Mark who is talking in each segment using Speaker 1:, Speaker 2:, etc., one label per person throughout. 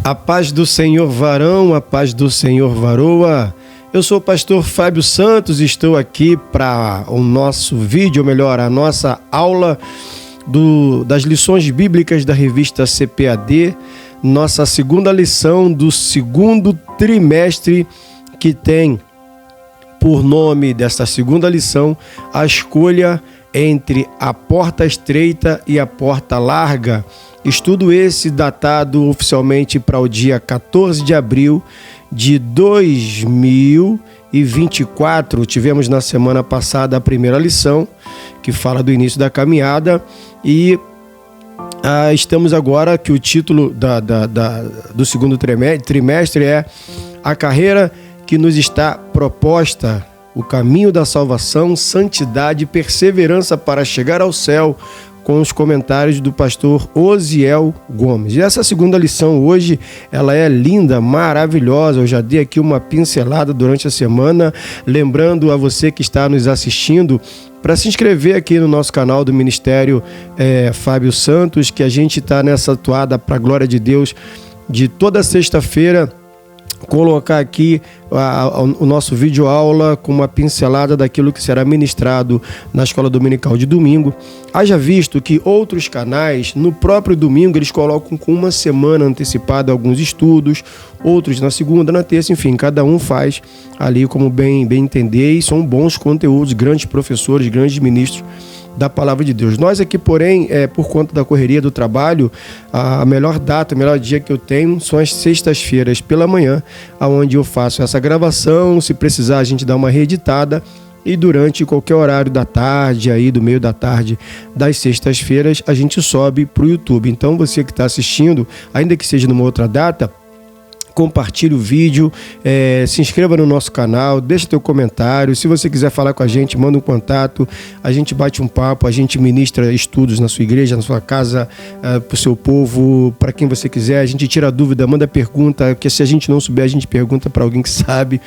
Speaker 1: A paz do Senhor varão, a paz do Senhor varoa. Eu sou o pastor Fábio Santos e estou aqui para o nosso vídeo, ou melhor, a nossa aula das lições bíblicas da revista CPAD, nossa segunda lição do segundo trimestre, que tem por nome desta segunda lição a escolha entre a porta estreita e a porta larga. Estudo esse datado oficialmente para o dia 14 de abril de 2024. Tivemos na semana passada a primeira lição, que fala do início da caminhada, e estamos agora que o título do segundo trimestre é A Carreira que nos está proposta, o caminho da salvação, santidade e perseverança para chegar ao céu, com os comentários do pastor Osiel Gomes. E essa segunda lição hoje, ela é linda, maravilhosa. Eu já dei aqui uma pincelada durante a semana, lembrando a você que está nos assistindo para se inscrever aqui no nosso canal do Ministério Fábio Santos, que a gente está nessa toada para a glória de Deus, de toda sexta-feira, colocar aqui o nosso vídeo aula com uma pincelada daquilo que será ministrado na escola dominical de domingo. Haja visto que outros canais, no próprio domingo, eles colocam com uma semana antecipada alguns estudos, outros na segunda, na terça, enfim, cada um faz ali como bem entender, e são bons conteúdos, grandes professores, grandes ministros da palavra de Deus. Nós aqui, porém, por conta da correria do trabalho, a melhor data, o melhor dia que eu tenho são as sextas-feiras pela manhã, onde eu faço essa gravação. Se precisar, a gente dá uma reeditada, e durante qualquer horário da tarde, aí do meio da tarde das sextas-feiras, a gente sobe para o YouTube. Então, você que está assistindo, ainda que seja numa outra data, compartilhe o vídeo, se inscreva no nosso canal, deixe teu comentário. Se você quiser falar com a gente, manda um contato, a gente bate um papo, a gente ministra estudos na sua igreja, na sua casa, para o seu povo, para quem você quiser. A gente tira dúvida, manda pergunta, porque se a gente não souber, a gente pergunta para alguém que sabe,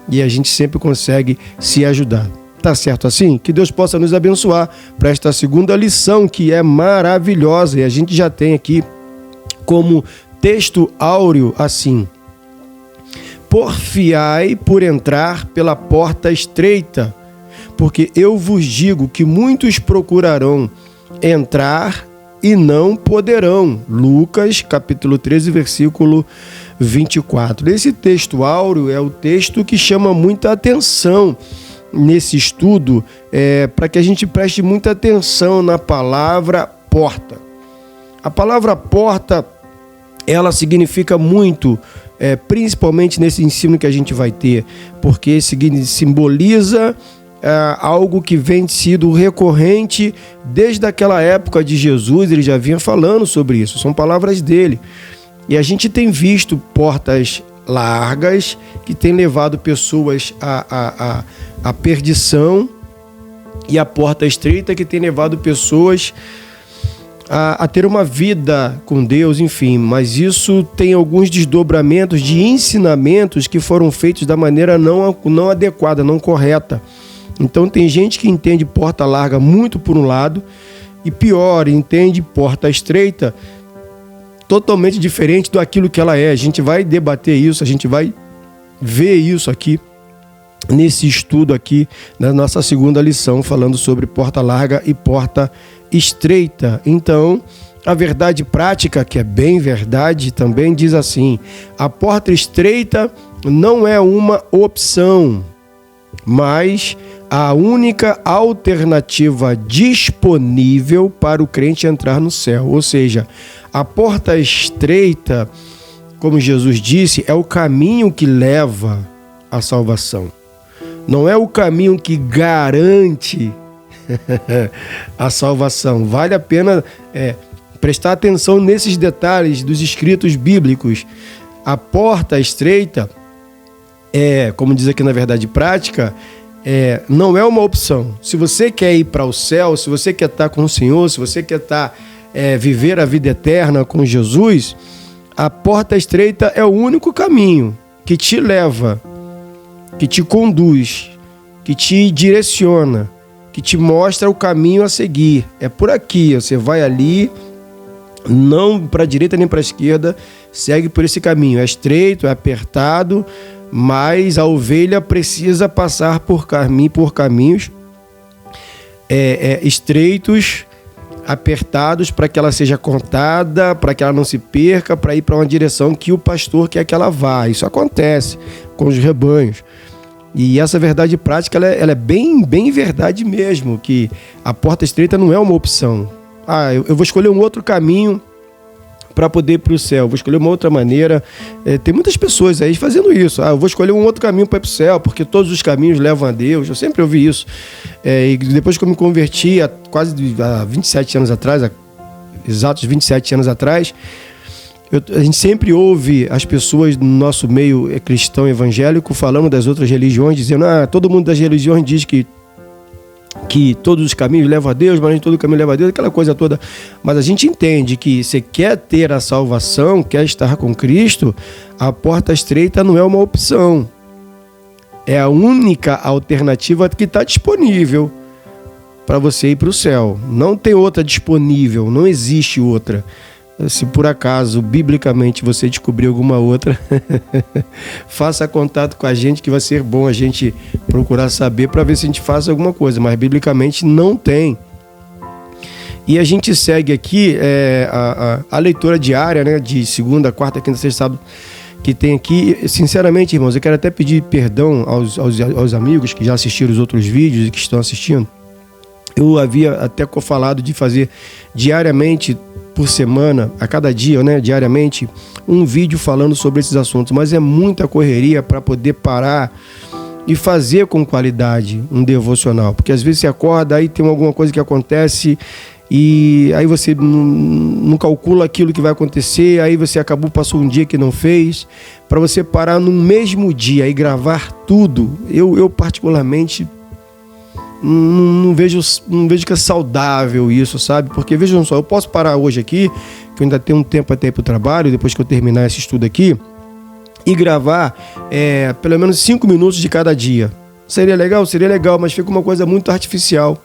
Speaker 1: e a gente sempre consegue se ajudar. Tá certo assim? Que Deus possa nos abençoar para esta segunda lição, que é maravilhosa, e a gente já tem aqui como texto áureo assim: porfiai por entrar pela porta estreita, porque eu vos digo que muitos procurarão entrar e não poderão. Lucas, capítulo 13, versículo 24. Esse texto áureo é o texto que chama muita atenção nesse estudo, para que a gente preste muita atenção na palavra porta. A palavra porta, ela significa muito, principalmente nesse ensino que a gente vai ter, porque simboliza algo que vem sido recorrente desde aquela época de Jesus. Ele já vinha falando sobre isso, são palavras dele. E a gente tem visto portas largas que têm levado pessoas à perdição, e a porta estreita que tem levado pessoas a ter uma vida com Deus, enfim. Mas isso tem alguns desdobramentos de ensinamentos que foram feitos da maneira não adequada, não correta. Então tem gente que entende porta larga muito por um lado, e pior, entende porta estreita totalmente diferente daquilo que ela é. A gente vai debater isso, a gente vai ver isso aqui nesse estudo aqui, na nossa segunda lição, falando sobre porta larga e porta estreita. Então, a verdade prática, que é bem verdade, também diz assim: a porta estreita não é uma opção, mas a única alternativa disponível para o crente entrar no céu. Ou seja, a porta estreita, como Jesus disse, é o caminho que leva à salvação. Não é o caminho que garante a salvação. Vale a pena prestar atenção nesses detalhes dos escritos bíblicos. A porta estreita, como diz aqui na verdade prática, não é uma opção. Se você quer ir para o céu, se você quer estar com o Senhor, se você quer viver a vida eterna com Jesus, a porta estreita é o único caminho que te leva, que te conduz, que te direciona, que te mostra o caminho a seguir. É por aqui, você vai ali, não para a direita nem para a esquerda, segue por esse caminho. É estreito, é apertado, mas a ovelha precisa passar por caminhos estreitos, apertados, para que ela seja contada, para que ela não se perca, para ir para uma direção que o pastor quer que ela vá. Isso acontece com os rebanhos. E essa verdade prática, ela é bem verdade mesmo, que a porta estreita não é uma opção. Eu vou escolher um outro caminho para poder ir para o céu, vou escolher uma outra maneira. Tem muitas pessoas aí fazendo isso. Eu vou escolher um outro caminho para ir para o céu, porque todos os caminhos levam a Deus. Eu sempre ouvi isso. E depois que eu me converti, há 27 anos atrás, exatos 27 anos atrás, a gente sempre ouve as pessoas no nosso meio cristão evangélico falando das outras religiões, dizendo: todo mundo das religiões diz que todos os caminhos levam a Deus, mas nem todo caminho leva a Deus, aquela coisa toda. Mas a gente entende que você quer ter a salvação, quer estar com Cristo, a porta estreita não é uma opção. É a única alternativa que está disponível para você ir para o céu. Não tem outra disponível, não existe outra. Se por acaso, biblicamente, você descobrir alguma outra, faça contato com a gente, que vai ser bom a gente procurar saber para ver se a gente faz alguma coisa, mas biblicamente não tem. E a gente segue aqui a leitura diária, né, de segunda, quarta, quinta, sexta, sábado, que tem aqui. Sinceramente, irmãos, eu quero até pedir perdão aos amigos que já assistiram os outros vídeos e que estão assistindo. Eu havia até falado de fazer diariamente, por semana, a cada dia, né, diariamente, um vídeo falando sobre esses assuntos, mas é muita correria para poder parar e fazer com qualidade um devocional, porque às vezes você acorda, aí tem alguma coisa que acontece e aí você não calcula aquilo que vai acontecer, aí você passou um dia que não fez, para você parar no mesmo dia e gravar tudo. Eu particularmente não vejo que é saudável isso, sabe? Porque vejam só, eu posso parar hoje aqui, que eu ainda tenho um tempo até para o trabalho, depois que eu terminar esse estudo aqui, e gravar pelo menos 5 minutos de cada dia. Seria legal, mas fica uma coisa muito artificial,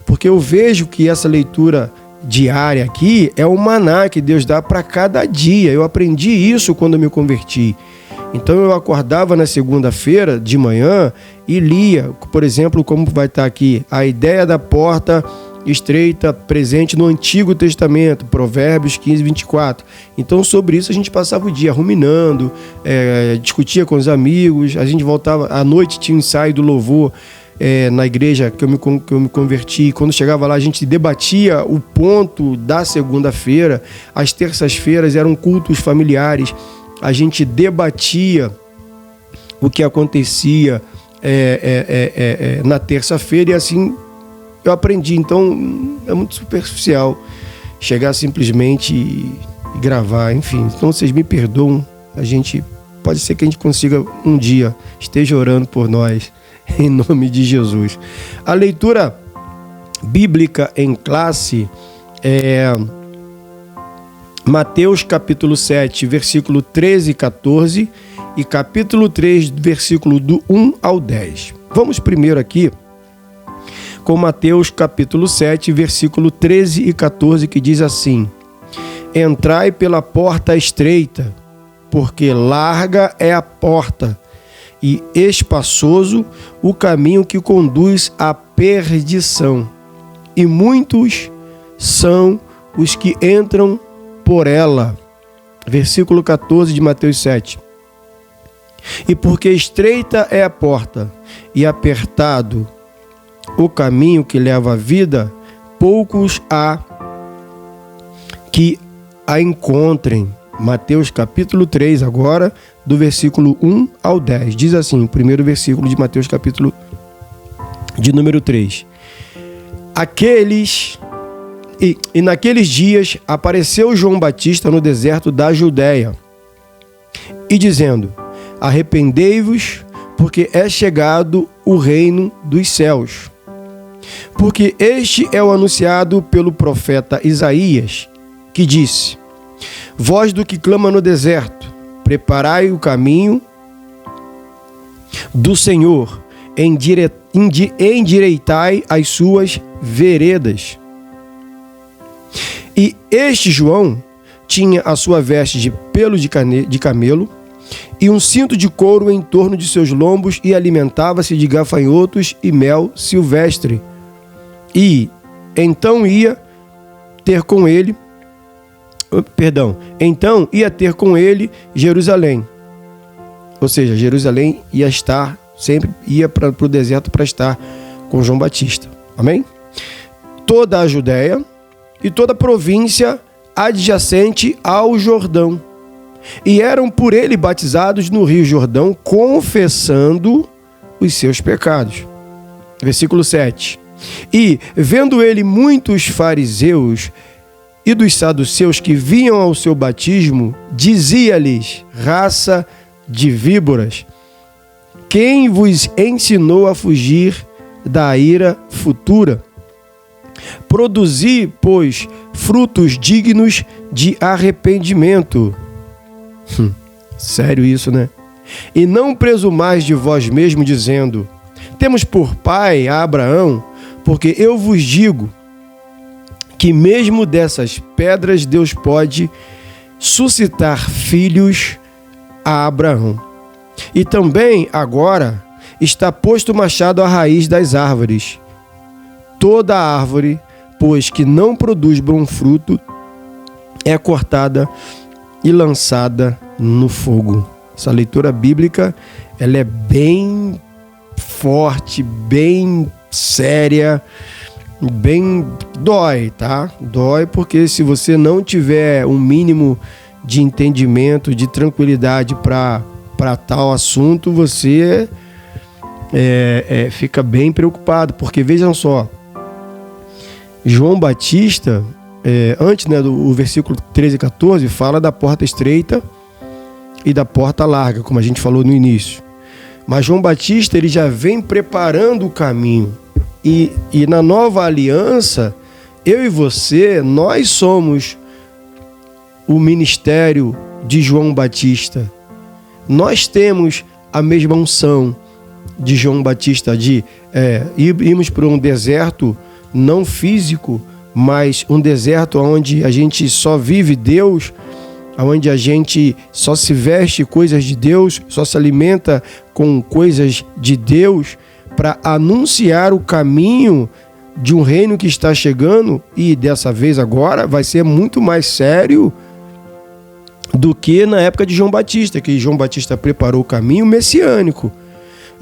Speaker 1: porque eu vejo que essa leitura diária aqui é o maná que Deus dá para cada dia. Eu aprendi isso quando eu me converti. Então eu acordava na segunda-feira de manhã e lia, por exemplo, como vai estar aqui, a ideia da porta estreita presente no Antigo Testamento, Provérbios 15, 24. Então sobre isso a gente passava o dia ruminando, discutia com os amigos, a gente voltava, à noite tinha um ensaio do louvor na igreja que eu me converti. Quando chegava lá a gente debatia o ponto da segunda-feira. Às terças-feiras eram cultos familiares. A gente debatia o que acontecia na terça-feira e assim eu aprendi. Então é muito superficial chegar simplesmente e gravar, enfim. Então vocês me perdoam, pode ser que a gente consiga um dia, esteja orando por nós, em nome de Jesus. A leitura bíblica em classe é Mateus capítulo 7, versículo 13 e 14 e capítulo 3, versículo do 1 ao 10. Vamos primeiro aqui com Mateus capítulo 7, versículo 13 e 14, que diz assim: Entrai pela porta estreita, porque larga é a porta e espaçoso o caminho que conduz à perdição, e muitos são os que entram por ela. Versículo 14 de Mateus 7. E porque estreita é a porta e apertado o caminho que leva à vida, poucos há que a encontrem. Mateus capítulo 3 agora, do versículo 1 ao 10. Diz assim, o primeiro versículo de Mateus capítulo de número 3. E naqueles dias apareceu João Batista no deserto da Judéia, e dizendo: Arrependei-vos, porque é chegado o reino dos céus. Porque este é o anunciado pelo profeta Isaías, que disse: Voz do que clama no deserto, preparai o caminho do Senhor, endireitai as suas veredas. E este João tinha a sua veste de pelo de camelo e um cinto de couro em torno de seus lombos e alimentava-se de gafanhotos e mel silvestre. E então ia ter com ele Jerusalém. Ou seja, Jerusalém sempre ia para o deserto para estar com João Batista. Amém? Toda a Judéia e toda a província adjacente ao Jordão. E eram por ele batizados no rio Jordão, confessando os seus pecados. Versículo 7. E, vendo ele muitos fariseus e dos saduceus que vinham ao seu batismo, dizia-lhes: raça de víboras, quem vos ensinou a fugir da ira futura? Produzi, pois, frutos dignos de arrependimento. Sério isso, né? E não presumais de vós mesmo, dizendo: temos por pai a Abraão, porque eu vos digo que mesmo dessas pedras Deus pode suscitar filhos a Abraão. E também agora está posto o machado à raiz das árvores. Toda árvore, pois, que não produz bom fruto, é cortada e lançada no fogo. Essa leitura bíblica, ela é bem forte, bem séria, bem dói, tá? Dói porque se você não tiver um mínimo de entendimento, de tranquilidade para tal assunto, você fica bem preocupado, porque vejam só, João Batista, antes, né, do versículo 13 e 14, fala da porta estreita e da porta larga, como a gente falou no início. Mas João Batista, ele já vem preparando o caminho. E na nova aliança, eu e você, nós somos o ministério de João Batista. Nós temos a mesma unção de João Batista, de irmos para um deserto não físico, mas um deserto onde a gente só vive Deus, onde a gente só se veste coisas de Deus, só se alimenta com coisas de Deus, para anunciar o caminho de um reino que está chegando, e dessa vez agora vai ser muito mais sério do que na época de João Batista, que João Batista preparou o caminho messiânico.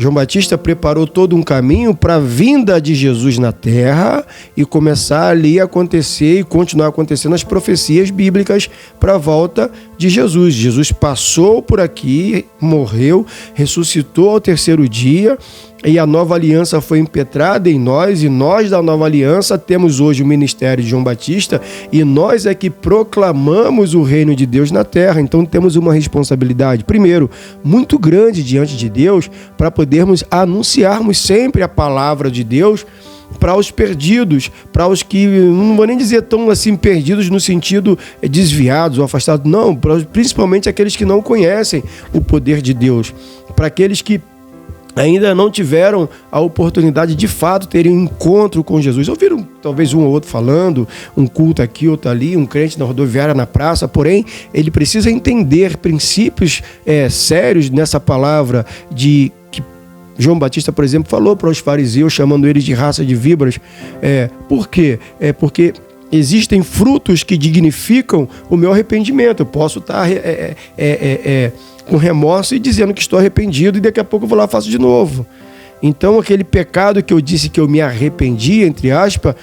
Speaker 1: João Batista preparou todo um caminho para a vinda de Jesus na terra e começar ali a acontecer e continuar acontecendo as profecias bíblicas para a volta de Jesus. Jesus passou por aqui, morreu, ressuscitou ao terceiro dia, e a nova aliança foi impetrada em nós, e nós da nova aliança temos hoje o ministério de João Batista, e nós é que proclamamos o reino de Deus na terra. Então temos uma responsabilidade, primeiro, muito grande diante de Deus, para podermos anunciarmos sempre a palavra de Deus para os perdidos, para os que, não vou nem dizer tão assim perdidos no sentido desviados ou afastados, não, principalmente aqueles que não conhecem o poder de Deus, para aqueles que ainda não tiveram a oportunidade de fato terem um encontro com Jesus. Ouviram talvez um ou outro falando, um culto aqui, outro ali, um crente na rodoviária, na praça, porém ele precisa entender princípios sérios nessa palavra de que João Batista, por exemplo, falou para os fariseus, chamando eles de raça de víboras. Por quê? Porque existem frutos que dignificam o meu arrependimento. Eu posso estar com remorso e dizendo que estou arrependido, e daqui a pouco eu vou lá e faço de novo. Então aquele pecado que eu disse que eu me arrependi, entre aspas,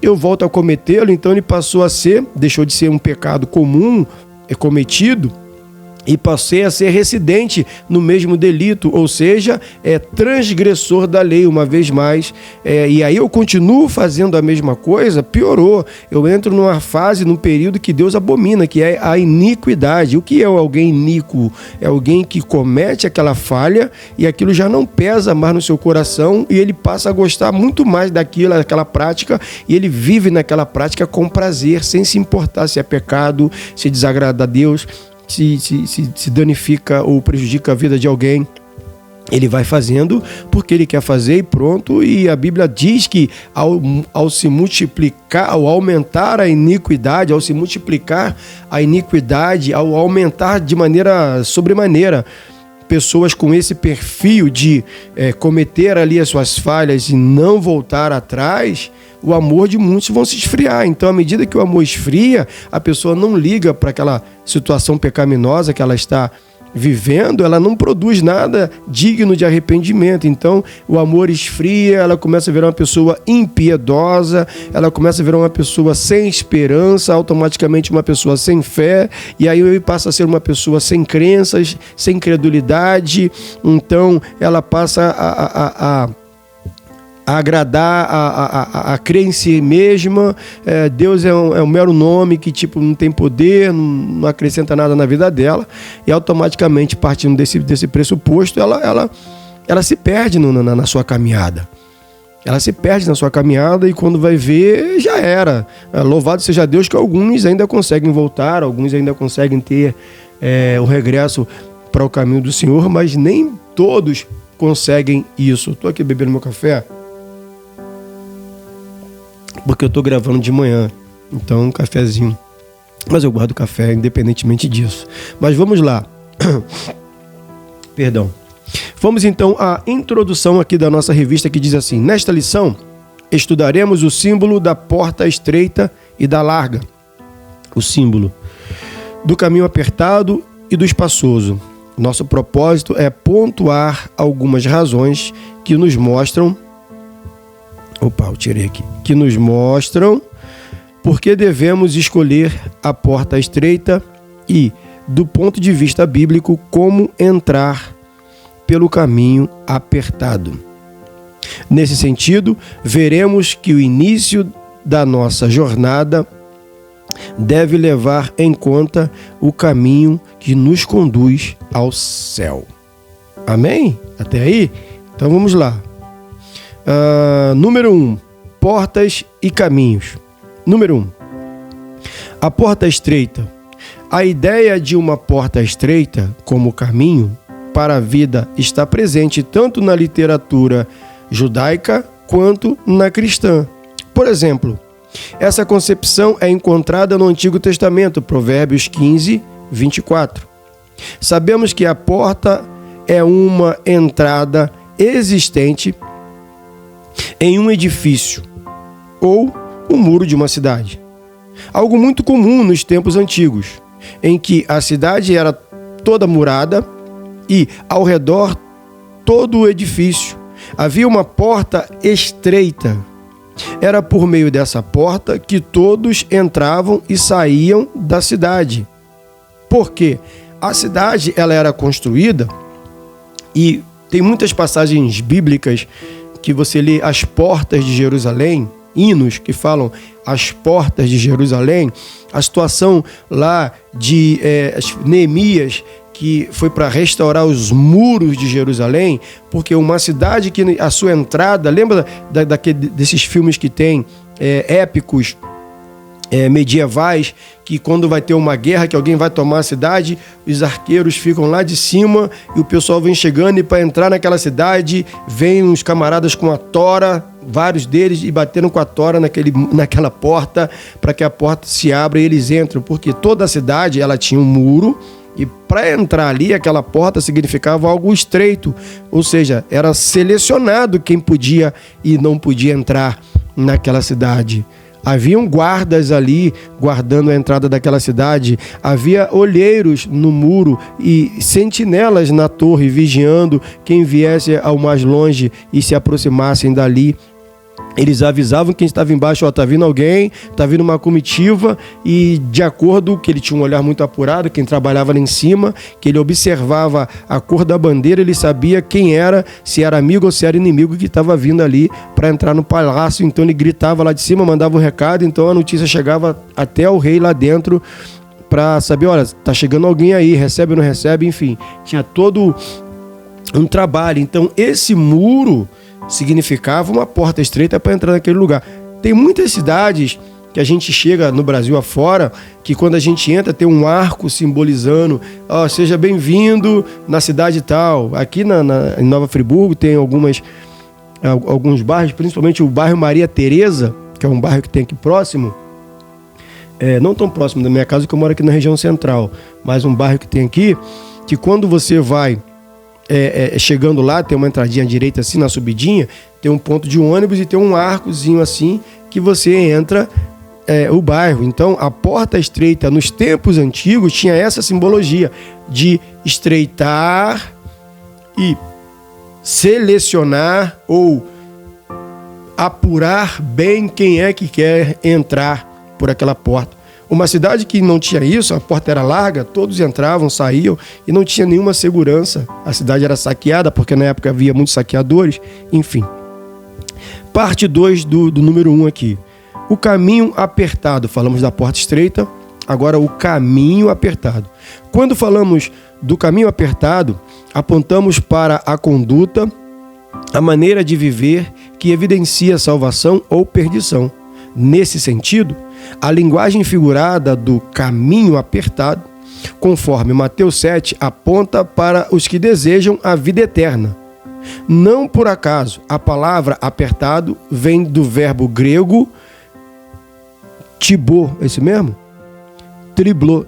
Speaker 1: eu volto a cometê-lo. Então ele deixou de ser um pecado comum, cometido, e passei a ser recidente no mesmo delito, ou seja, transgressor da lei, uma vez mais. E aí eu continuo fazendo a mesma coisa, piorou. Eu entro numa fase, num período que Deus abomina, que é a iniquidade. O que é alguém iníquo? É alguém que comete aquela falha e aquilo já não pesa mais no seu coração, e ele passa a gostar muito mais daquela prática, e ele vive naquela prática com prazer, sem se importar se é pecado, se desagrada a Deus, se danifica ou prejudica a vida de alguém. Ele vai fazendo porque ele quer fazer e pronto. E a Bíblia diz que ao se multiplicar, ao aumentar a iniquidade, ao se multiplicar a iniquidade, ao aumentar de maneira sobremaneira, pessoas com esse perfil de cometer ali as suas falhas e não voltar atrás, o amor de muitos vão se esfriar. Então, à medida que o amor esfria, a pessoa não liga para aquela situação pecaminosa que ela está vivendo, ela não produz nada digno de arrependimento. Então o amor esfria, ela começa a virar uma pessoa impiedosa, ela começa a virar uma pessoa sem esperança, automaticamente uma pessoa sem fé, e aí ele passa a ser uma pessoa sem crenças, sem credulidade. Então ela passa a agradar, a crer em si mesma. Deus é um mero nome que não tem poder, não acrescenta nada na vida dela, e automaticamente, partindo desse pressuposto, ela se perde na sua caminhada. Ela se perde na sua caminhada e quando vai ver, já era. Louvado seja Deus que alguns ainda conseguem voltar, alguns ainda conseguem ter o regresso para o caminho do Senhor, mas nem todos conseguem isso. Estou aqui bebendo meu café porque eu estou gravando de manhã, então um cafezinho. Mas eu guardo café independentemente disso. Mas vamos lá. Perdão. Vamos então à introdução aqui da nossa revista, que diz assim: nesta lição estudaremos o símbolo da porta estreita e da larga, o símbolo do caminho apertado e do espaçoso. Nosso propósito é pontuar algumas razões que nos mostram que nos mostram por que devemos escolher a porta estreita e, do ponto de vista bíblico, como entrar pelo caminho apertado. Nesse sentido, veremos que o início da nossa jornada deve levar em conta o caminho que nos conduz ao céu. Amém? Até aí? Então vamos lá. Número 1. Portas e caminhos. Número 1. A porta estreita. A ideia de uma porta estreita como caminho para a vida está presente tanto na literatura judaica quanto na cristã. Por exemplo, essa concepção é encontrada no Antigo Testamento, Provérbios 15, 24. Sabemos que a porta é uma entrada existente em um edifício ou um muro de uma cidade. Algo muito comum nos tempos antigos, em que a cidade era toda murada e ao redor todo o edifício havia uma porta estreita. Era por meio dessa porta que todos entravam e saíam da cidade. Porque a cidade ela era construída, e tem muitas passagens bíblicas que você lê as portas de Jerusalém, hinos que falam as portas de Jerusalém, a situação lá de Neemias, que foi para restaurar os muros de Jerusalém, porque uma cidade que a sua entrada, lembra desses filmes que tem épicos, medievais, que quando vai ter uma guerra, que alguém vai tomar a cidade, os arqueiros ficam lá de cima e o pessoal vem chegando, e para entrar naquela cidade, vem uns camaradas com a tora, vários deles, e bateram com a tora naquela porta, para que a porta se abra e eles entram, porque toda a cidade ela tinha um muro, e para entrar ali, aquela porta significava algo estreito, ou seja, era selecionado quem podia e não podia entrar naquela cidade. Haviam guardas ali guardando a entrada daquela cidade, havia olheiros no muro e sentinelas na torre vigiando quem viesse ao mais longe e se aproximassem dali. Eles avisavam quem estava embaixo: está vindo alguém, está vindo uma comitiva, e de acordo que ele tinha um olhar muito apurado, quem trabalhava lá em cima, que ele observava a cor da bandeira, ele sabia quem era, se era amigo ou se era inimigo que estava vindo ali para entrar no palácio. Então ele gritava lá de cima, mandava o recado, então a notícia chegava até o rei lá dentro para saber: olha, está chegando alguém aí, recebe ou não recebe, enfim, tinha todo um trabalho. Então esse muro significava uma porta estreita para entrar naquele lugar. Tem muitas cidades que a gente chega no Brasil afora, que quando a gente entra tem um arco simbolizando, seja bem-vindo na cidade tal. Aqui em Nova Friburgo tem alguns bairros, principalmente o bairro Maria Tereza, que é um bairro que tem aqui próximo, não tão próximo da minha casa, que eu moro aqui na região central, mas um bairro que tem aqui, que quando você vai chegando lá, tem uma entradinha à direita assim, na subidinha, tem um ponto de ônibus e tem um arcozinho assim, que você entra o bairro. Então, a porta estreita, nos tempos antigos, tinha essa simbologia de estreitar e selecionar ou apurar bem quem é que quer entrar por aquela porta. Uma cidade que não tinha isso, a porta era larga, todos entravam, saíam e não tinha nenhuma segurança. A cidade era saqueada, porque na época havia muitos saqueadores, enfim. Parte 2 do número 1 aqui. O caminho apertado. Falamos da porta estreita, agora o caminho apertado. Quando falamos do caminho apertado, apontamos para a conduta, a maneira de viver que evidencia salvação ou perdição. Nesse sentido, a linguagem figurada do caminho apertado, conforme Mateus 7, aponta para os que desejam a vida eterna. Não por acaso, a palavra apertado vem do verbo grego tibô, é isso mesmo? Triblo.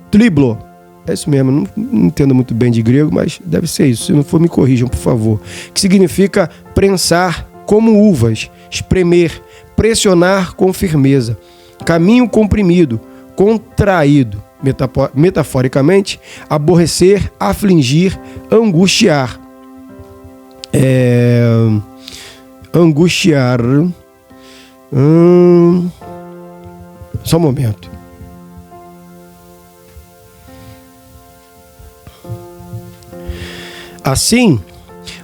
Speaker 1: É isso mesmo, não entendo muito bem de grego, mas deve ser isso. Se não for, me corrijam, por favor. Que significa prensar como uvas, espremer, pressionar com firmeza. Caminho comprimido, contraído. Metaforicamente, aborrecer, afligir, angustiar. Angustiar. Só um momento. Assim,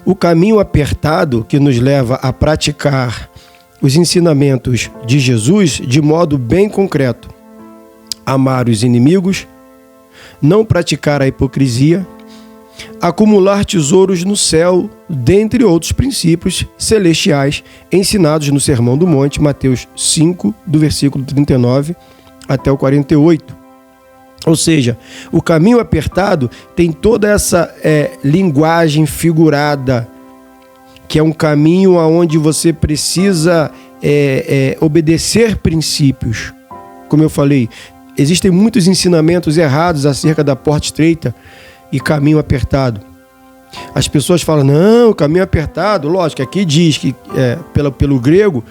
Speaker 1: o caminho apertado que nos leva a praticar os ensinamentos de Jesus de modo bem concreto. Amar os inimigos, não praticar a hipocrisia, acumular tesouros no céu, dentre outros princípios celestiais ensinados no Sermão do Monte, Mateus 5, do versículo 39 até o 48. Ou seja, o caminho apertado tem toda essa linguagem figurada, que é um caminho onde você precisa obedecer princípios. Como eu falei, existem muitos ensinamentos errados acerca da porta estreita e caminho apertado. As pessoas falam, não, caminho apertado, lógico, aqui diz que pelo grego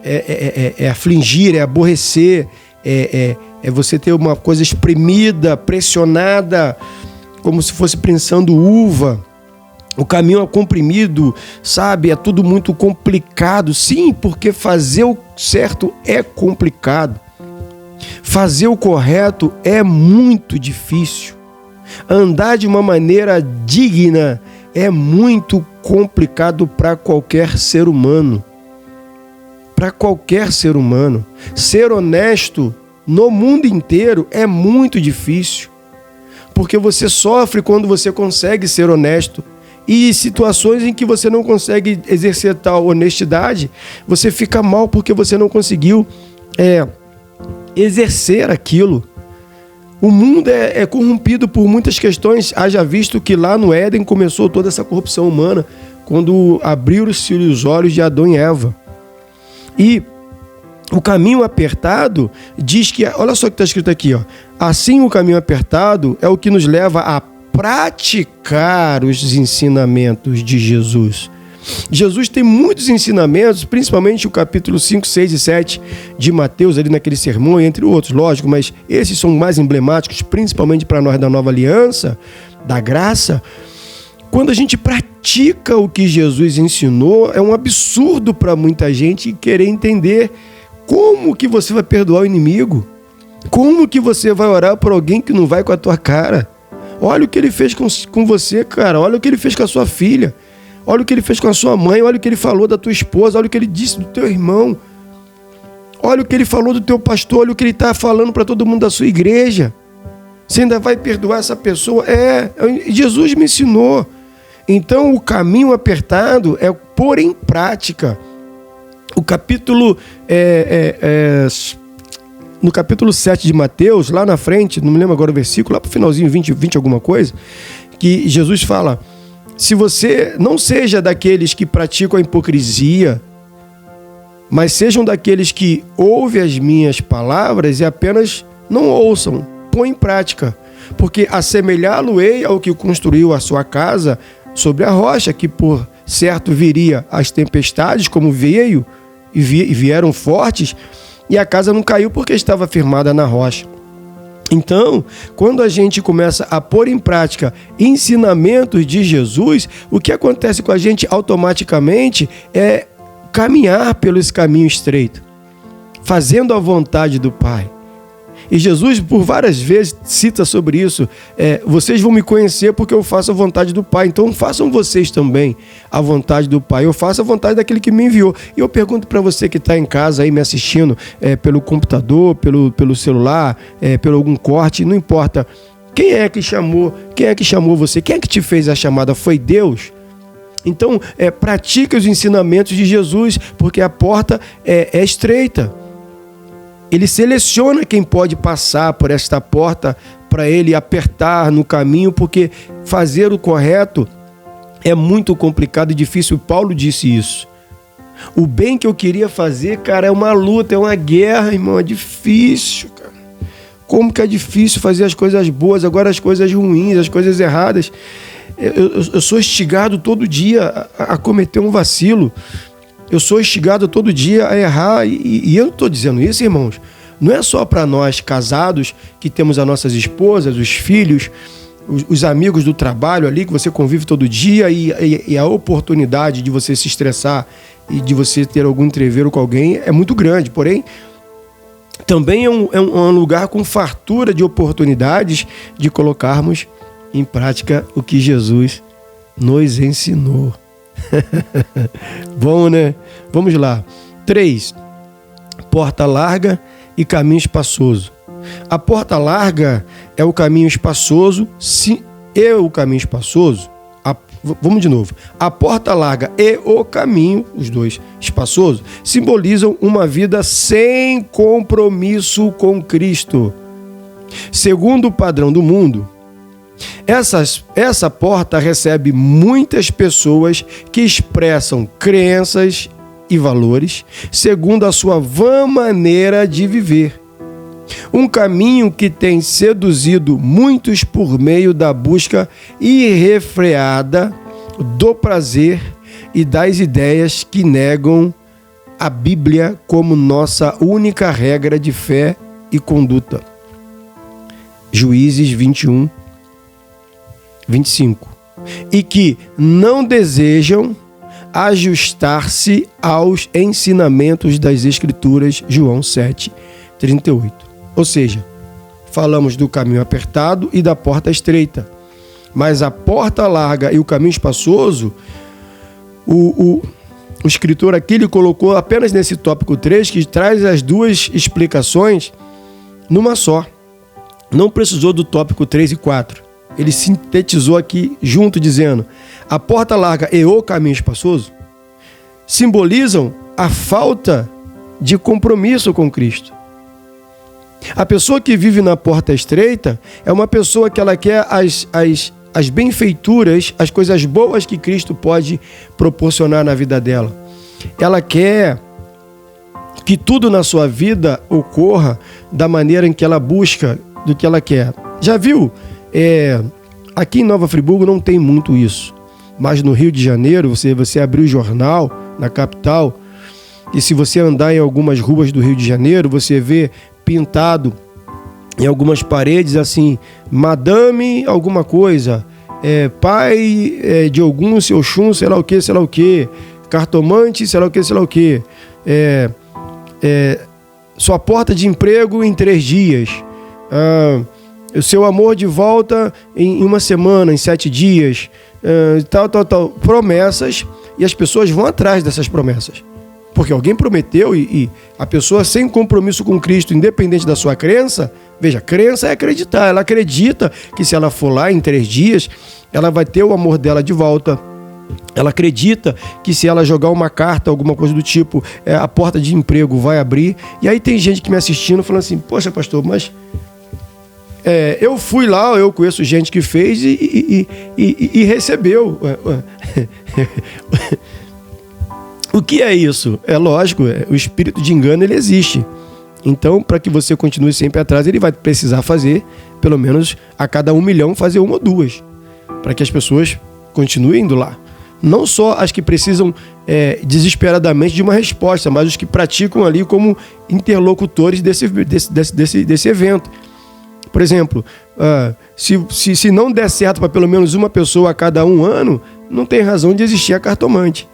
Speaker 1: é afligir, é aborrecer, é você ter uma coisa espremida, pressionada, como se fosse prensando uva. O caminho é comprimido, sabe? É tudo muito complicado. Sim, porque fazer o certo é complicado. Fazer o correto é muito difícil. Andar de uma maneira digna é muito complicado para qualquer ser humano. Para qualquer ser humano. Ser honesto no mundo inteiro é muito difícil. Porque você sofre quando você consegue ser honesto. E situações em que você não consegue exercer tal honestidade, você fica mal porque você não conseguiu exercer aquilo. O mundo é corrompido por muitas questões. Haja visto que lá no Éden começou toda essa corrupção humana, quando abriram-se os olhos de Adão e Eva. E o caminho apertado diz que, olha só o que está escrito aqui, ó. Assim o caminho apertado é o que nos leva a praticar os ensinamentos de Jesus. Jesus tem muitos ensinamentos, principalmente o capítulo 5, 6 e 7 de Mateus, ali naquele sermão, entre outros, lógico, mas esses são mais emblemáticos, principalmente para nós da nova aliança, da graça. Quando a gente pratica o que Jesus ensinou, é um absurdo para muita gente querer entender como que você vai perdoar o inimigo, como que você vai orar por alguém que não vai com a tua cara. Olha o que ele fez com você, cara, olha o que ele fez com a sua filha. Olha o que ele fez com a sua mãe, olha o que ele falou da tua esposa, olha o que ele disse do teu irmão. Olha o que ele falou do teu pastor, olha o que ele está falando para todo mundo da sua igreja. Você ainda vai perdoar essa pessoa? Jesus me ensinou. Então o caminho apertado é pôr em prática. O capítulo no capítulo 7 de Mateus, lá na frente, não me lembro agora o versículo, lá para o finalzinho, 20 alguma coisa, que Jesus fala: se você não seja daqueles que praticam a hipocrisia, mas sejam daqueles que ouvem as minhas palavras e apenas não ouçam, põe em prática. Porque assemelhá-lo-ei ao que construiu a sua casa sobre a rocha, que por certo viria as tempestades, como veio, e vieram fortes, e a casa não caiu porque estava firmada na rocha. Então, quando a gente começa a pôr em prática ensinamentos de Jesus, o que acontece com a gente automaticamente é caminhar pelo esse caminho estreito, fazendo a vontade do Pai. E Jesus, por várias vezes, cita sobre isso: vocês vão me conhecer porque eu faço a vontade do Pai. Então façam vocês também a vontade do Pai. Eu faço a vontade daquele que me enviou. E eu pergunto para você que está em casa aí me assistindo, pelo computador, pelo celular, pelo algum corte, não importa. Quem é que chamou você? Quem é que te fez a chamada? Foi Deus? Então, pratique os ensinamentos de Jesus, porque a porta é estreita. Ele seleciona quem pode passar por esta porta para ele apertar no caminho, porque fazer o correto é muito complicado e difícil. Paulo disse isso. O bem que eu queria fazer, cara, é uma luta, é uma guerra, irmão, é difícil, cara. Como que é difícil fazer as coisas boas, agora as coisas ruins, as coisas erradas. Eu sou instigado todo dia a cometer um vacilo. Eu sou instigado todo dia a errar, e eu não estou dizendo isso, irmãos. Não é só para nós casados, que temos as nossas esposas, os filhos, os amigos do trabalho ali, que você convive todo dia, e a oportunidade de você se estressar e de você ter algum entreveiro com alguém é muito grande. Porém, também é um lugar com fartura de oportunidades de colocarmos em prática o que Jesus nos ensinou. Bom, né? Vamos lá. 3. Porta larga e caminho espaçoso. A porta larga é o caminho espaçoso, o caminho espaçoso. Vamos de novo. A porta larga e o caminho, os dois espaçosos, simbolizam uma vida sem compromisso com Cristo. Segundo o padrão do mundo, essa porta recebe muitas pessoas que expressam crenças e valores segundo a sua vã maneira de viver. Um caminho que tem seduzido muitos por meio da busca irrefreada do prazer e das ideias que negam a Bíblia como nossa única regra de fé e conduta. Juízes 21, 25. E que não desejam ajustar-se aos ensinamentos das Escrituras, João 7, 38. Ou seja, falamos do caminho apertado e da porta estreita. Mas a porta larga e o caminho espaçoso, o escritor aqui ele colocou apenas nesse tópico 3, que traz as duas explicações numa só. Não precisou do tópico 3 e 4. Ele sintetizou aqui junto, dizendo: a porta larga e o caminho espaçoso simbolizam a falta de compromisso com Cristo. A pessoa que vive na porta estreita é uma pessoa que ela quer as benfeituras, as coisas boas que Cristo pode proporcionar na vida dela. Ela quer que tudo na sua vida ocorra da maneira em que ela busca, do que ela quer. Já viu? Aqui em Nova Friburgo não tem muito isso, mas no Rio de Janeiro, você abrir o jornal na capital, e se você andar em algumas ruas do Rio de Janeiro, você vê pintado em algumas paredes assim: Madame alguma coisa, pai de algum, seu chum, sei lá o que, cartomante, sei lá o que, sua porta de emprego em 3 dias, o seu amor de volta em 1 semana, em 7 dias, tal, promessas, e as pessoas vão atrás dessas promessas, porque alguém prometeu, e a pessoa sem compromisso com Cristo, independente da sua crença, veja, crença é acreditar, ela acredita que se ela for lá em 3 dias, ela vai ter o amor dela de volta, Ela acredita que se ela jogar uma carta, alguma coisa do tipo, a porta de emprego vai abrir. E aí tem gente que me assistindo falando assim, poxa, pastor, mas eu fui lá, eu conheço gente que fez e recebeu. O que é isso? É lógico, o espírito de engano ele existe. Então, para que você continue sempre atrás, ele vai precisar fazer, pelo menos a cada 1 milhão, fazer 1 ou 2. Para que as pessoas continuem indo lá. Não só as que precisam desesperadamente de uma resposta, mas os que praticam ali como interlocutores desse evento. Por exemplo, se não der certo para pelo menos uma pessoa a cada 1 ano, não tem razão de existir a cartomante.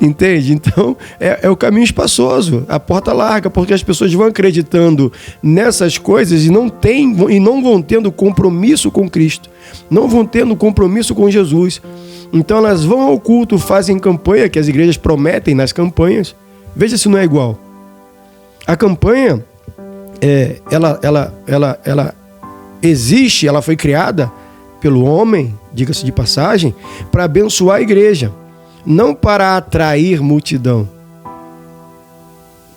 Speaker 1: Entende? Então, é o caminho espaçoso, a porta larga, porque as pessoas vão acreditando nessas coisas e não vão tendo compromisso com Cristo, não vão tendo compromisso com Jesus. Então, elas vão ao culto, fazem campanha, que as igrejas prometem nas campanhas. Veja se não é igual. A campanha, ela existe, ela foi criada pelo homem, diga-se de passagem, para abençoar a igreja, não para atrair multidão.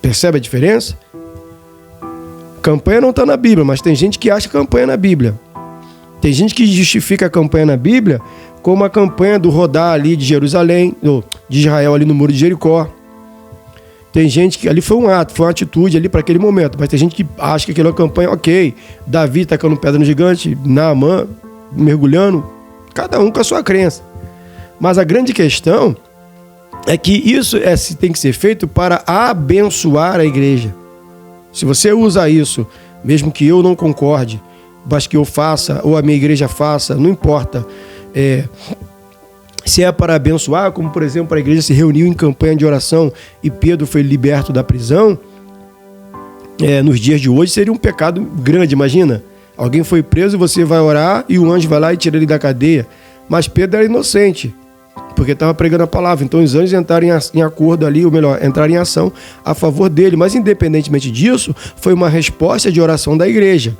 Speaker 1: Percebe a diferença? Campanha não está na Bíblia, mas tem gente que acha campanha na Bíblia. Tem gente que justifica a campanha na Bíblia como a campanha do rodar ali de Jerusalém, de Israel ali no muro de Jericó. Tem gente que ali foi um ato, foi uma atitude ali para aquele momento, mas tem gente que acha que aquilo é uma campanha, ok, Davi tacando pedra no gigante, Naamã mergulhando, cada um com a sua crença. Mas a grande questão é que isso tem que ser feito para abençoar a igreja. Se você usa isso, mesmo que eu não concorde, mas que eu faça, ou a minha igreja faça, não importa, se é para abençoar, como por exemplo a igreja se reuniu em campanha de oração e Pedro foi liberto da prisão, nos dias de hoje seria um pecado grande, imagina. Alguém foi preso e você vai orar e o anjo vai lá e tira ele da cadeia. Mas Pedro era inocente, porque estava pregando a palavra. Então os anjos entraram em acordo ali, ou melhor, entraram em ação a favor dele. Mas independentemente disso, foi uma resposta de oração da igreja.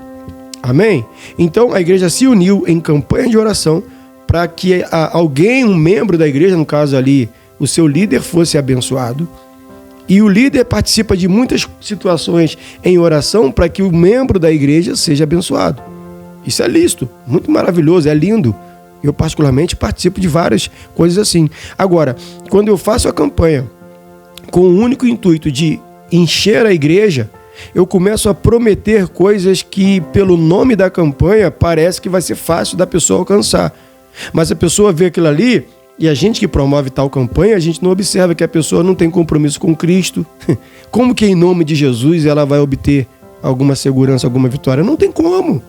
Speaker 1: Amém? Então a igreja se uniu em campanha de oração para que alguém, um membro da igreja, no caso ali, o seu líder, fosse abençoado. E o líder participa de muitas situações em oração para que o membro da igreja seja abençoado. Isso é lícito, muito maravilhoso, é lindo. Eu particularmente participo de várias coisas assim. Agora, quando eu faço a campanha com o único intuito de encher a igreja, eu começo a prometer coisas que, pelo nome da campanha, parece que vai ser fácil da pessoa alcançar. Mas a pessoa vê aquilo ali, e a gente que promove tal campanha, a gente não observa que a pessoa não tem compromisso com Cristo. Como que em nome de Jesus ela vai obter alguma segurança, alguma vitória? Não tem como.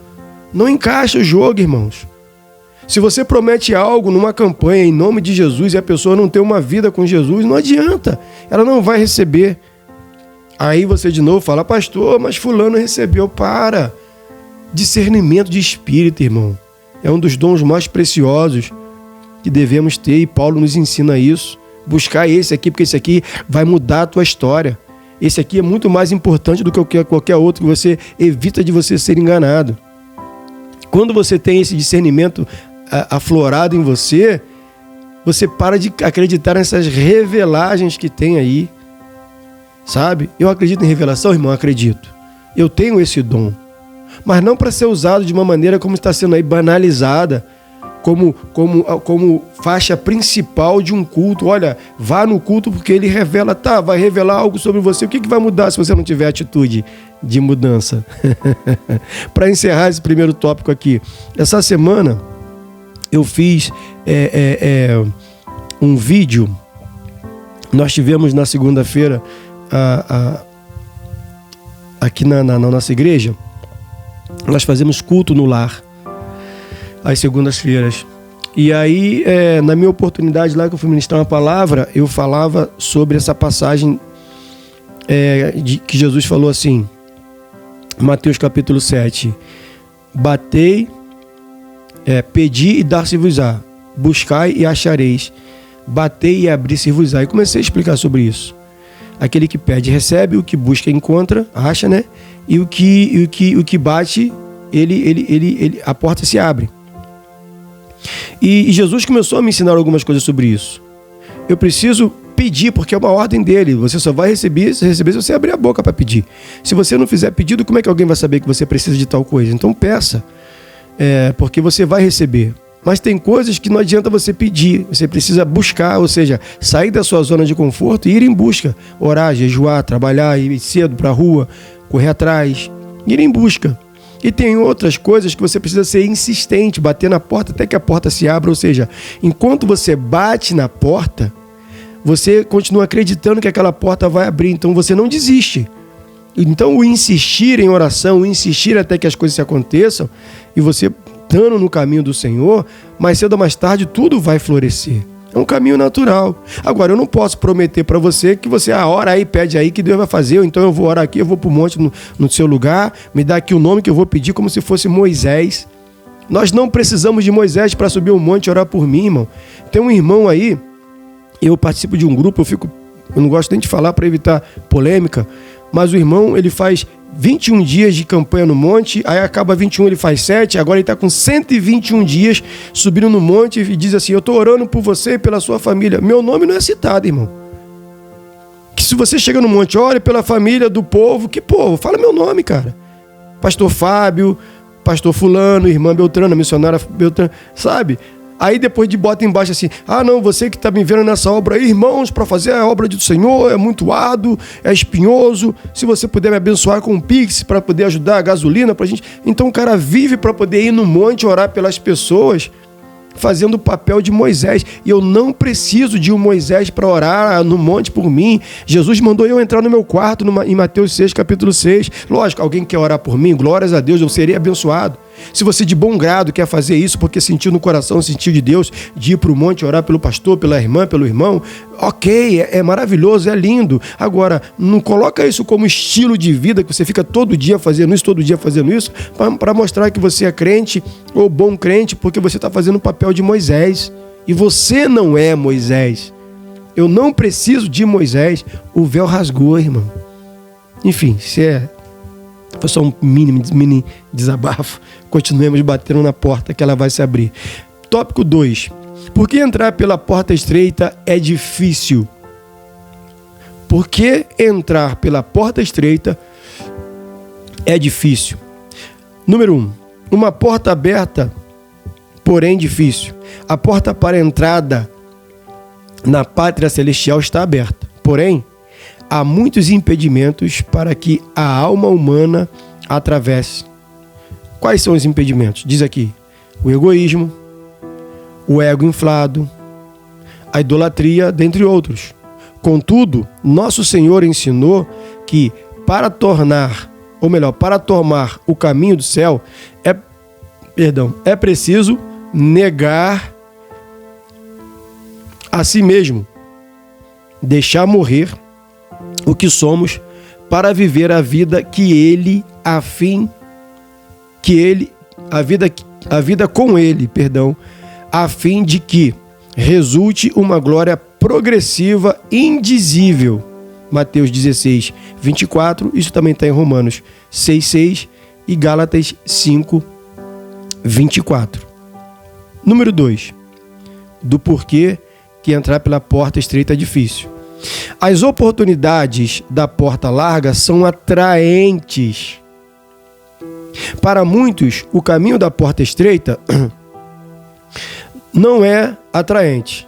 Speaker 1: Não encaixa o jogo, irmãos. Se você promete algo numa campanha em nome de Jesus e a pessoa não tem uma vida com Jesus, não adianta. Ela não vai receber. Aí você de novo fala, pastor, mas fulano recebeu. Para. Discernimento de espírito, irmão. É um dos dons mais preciosos que devemos ter, e Paulo nos ensina isso. Buscar esse aqui, porque esse aqui vai mudar a tua história. Esse aqui é muito mais importante do que qualquer outro, que você evita de você ser enganado. Quando você tem esse discernimento aflorado em você, você para de acreditar nessas revelagens que tem aí. Sabe? Eu acredito em revelação, irmão, acredito. Eu tenho esse dom. Mas não para ser usado de uma maneira como está sendo aí banalizada, como faixa principal de um culto. Olha, vá no culto porque ele revela, vai revelar algo sobre você. O que vai mudar se você não tiver atitude de mudança? Para encerrar esse primeiro tópico aqui, essa semana eu fiz um vídeo. Nós tivemos na segunda-feira aqui na nossa igreja, nós fazemos culto no lar às segundas-feiras. E aí, na minha oportunidade lá que eu fui ministrar uma palavra, eu falava sobre essa passagem que Jesus falou assim, Mateus capítulo 7, batei, pedi e dar-se-vos-á, buscai e achareis, batei e abrir-se-vos-á. E comecei a explicar sobre isso. Aquele que pede recebe, o que busca encontra, acha, né? E o que bate, a porta se abre. E Jesus começou a me ensinar algumas coisas sobre isso. Eu preciso pedir, porque é uma ordem dele. Você só vai receber se você abrir a boca para pedir. Se você não fizer pedido, como é que alguém vai saber que você precisa de tal coisa? Então peça, porque você vai receber. Mas tem coisas que não adianta você pedir, você precisa buscar, ou seja, sair da sua zona de conforto e ir em busca. Orar, jejuar, trabalhar, ir cedo para a rua, correr atrás, ir em busca. E tem outras coisas que você precisa ser insistente, bater na porta até que a porta se abra, ou seja, enquanto você bate na porta, você continua acreditando que aquela porta vai abrir, então você não desiste. Então o insistir em oração, o insistir até que as coisas se aconteçam, e você estando no caminho do Senhor, mais cedo ou mais tarde tudo vai florescer. É um caminho natural. Agora, eu não posso prometer para você que você ora aí, pede aí que Deus vai fazer, ou então eu vou orar aqui, eu vou para o monte no seu lugar, me dá aqui o nome que eu vou pedir como se fosse Moisés. Nós não precisamos de Moisés para subir um monte e orar por mim, irmão. Tem um irmão aí, eu participo de um grupo, eu não gosto nem de falar para evitar polêmica, mas o irmão, ele faz 21 dias de campanha no monte, aí acaba 21, ele faz 7, agora ele está com 121 dias subindo no monte e diz assim, eu estou orando por você e pela sua família. Meu nome não é citado, irmão. Que se você chega no monte, ore pela família do povo, que povo? Fala meu nome, cara. Pastor Fábio, pastor fulano, irmã Beltrana, missionária Beltrana, sabe? Aí depois de bota embaixo assim, não, você que está me vendo nessa obra aí, irmãos, para fazer a obra do Senhor é muito árduo, é espinhoso, se você puder me abençoar com um Pix para poder ajudar a gasolina pra gente. Então o cara vive para poder ir no monte orar pelas pessoas, fazendo o papel de Moisés. E eu não preciso de um Moisés para orar no monte por mim. Jesus mandou eu entrar no meu quarto em Mateus 6, capítulo 6. Lógico, alguém quer orar por mim, glórias a Deus, eu serei abençoado. Se você de bom grado quer fazer isso porque sentiu no coração, sentiu de Deus, de ir para o monte orar pelo pastor, pela irmã, pelo irmão, ok, é maravilhoso, é lindo. Agora, não coloca isso como estilo de vida, que você fica todo dia fazendo isso, para mostrar que você é crente ou bom crente, porque você está fazendo o papel de Moisés. E você não é Moisés. Eu não preciso de Moisés. O véu rasgou, irmão. Enfim, foi só um mini desabafo. Continuemos batendo na porta que ela vai se abrir. Tópico 2. Por que entrar pela porta estreita é difícil? Por que entrar pela porta estreita é difícil? Número 1. Uma porta aberta, porém difícil. A porta para a entrada na pátria celestial está aberta. Porém, há muitos impedimentos para que a alma humana atravesse. Quais são os impedimentos? Diz aqui: o egoísmo, o ego inflado, a idolatria, dentre outros. Contudo, nosso Senhor ensinou que para tomar o caminho do céu, é preciso negar a si mesmo, deixar morrer o que somos para viver a vida a vida com ele, a fim de que resulte uma glória progressiva, indizível. Mateus 16, 24, isso também está em Romanos 6, 6 e Gálatas 5, 24. Número 2, do porquê que entrar pela porta estreita é difícil. As oportunidades da porta larga são atraentes. Para muitos, o caminho da porta estreita não é atraente,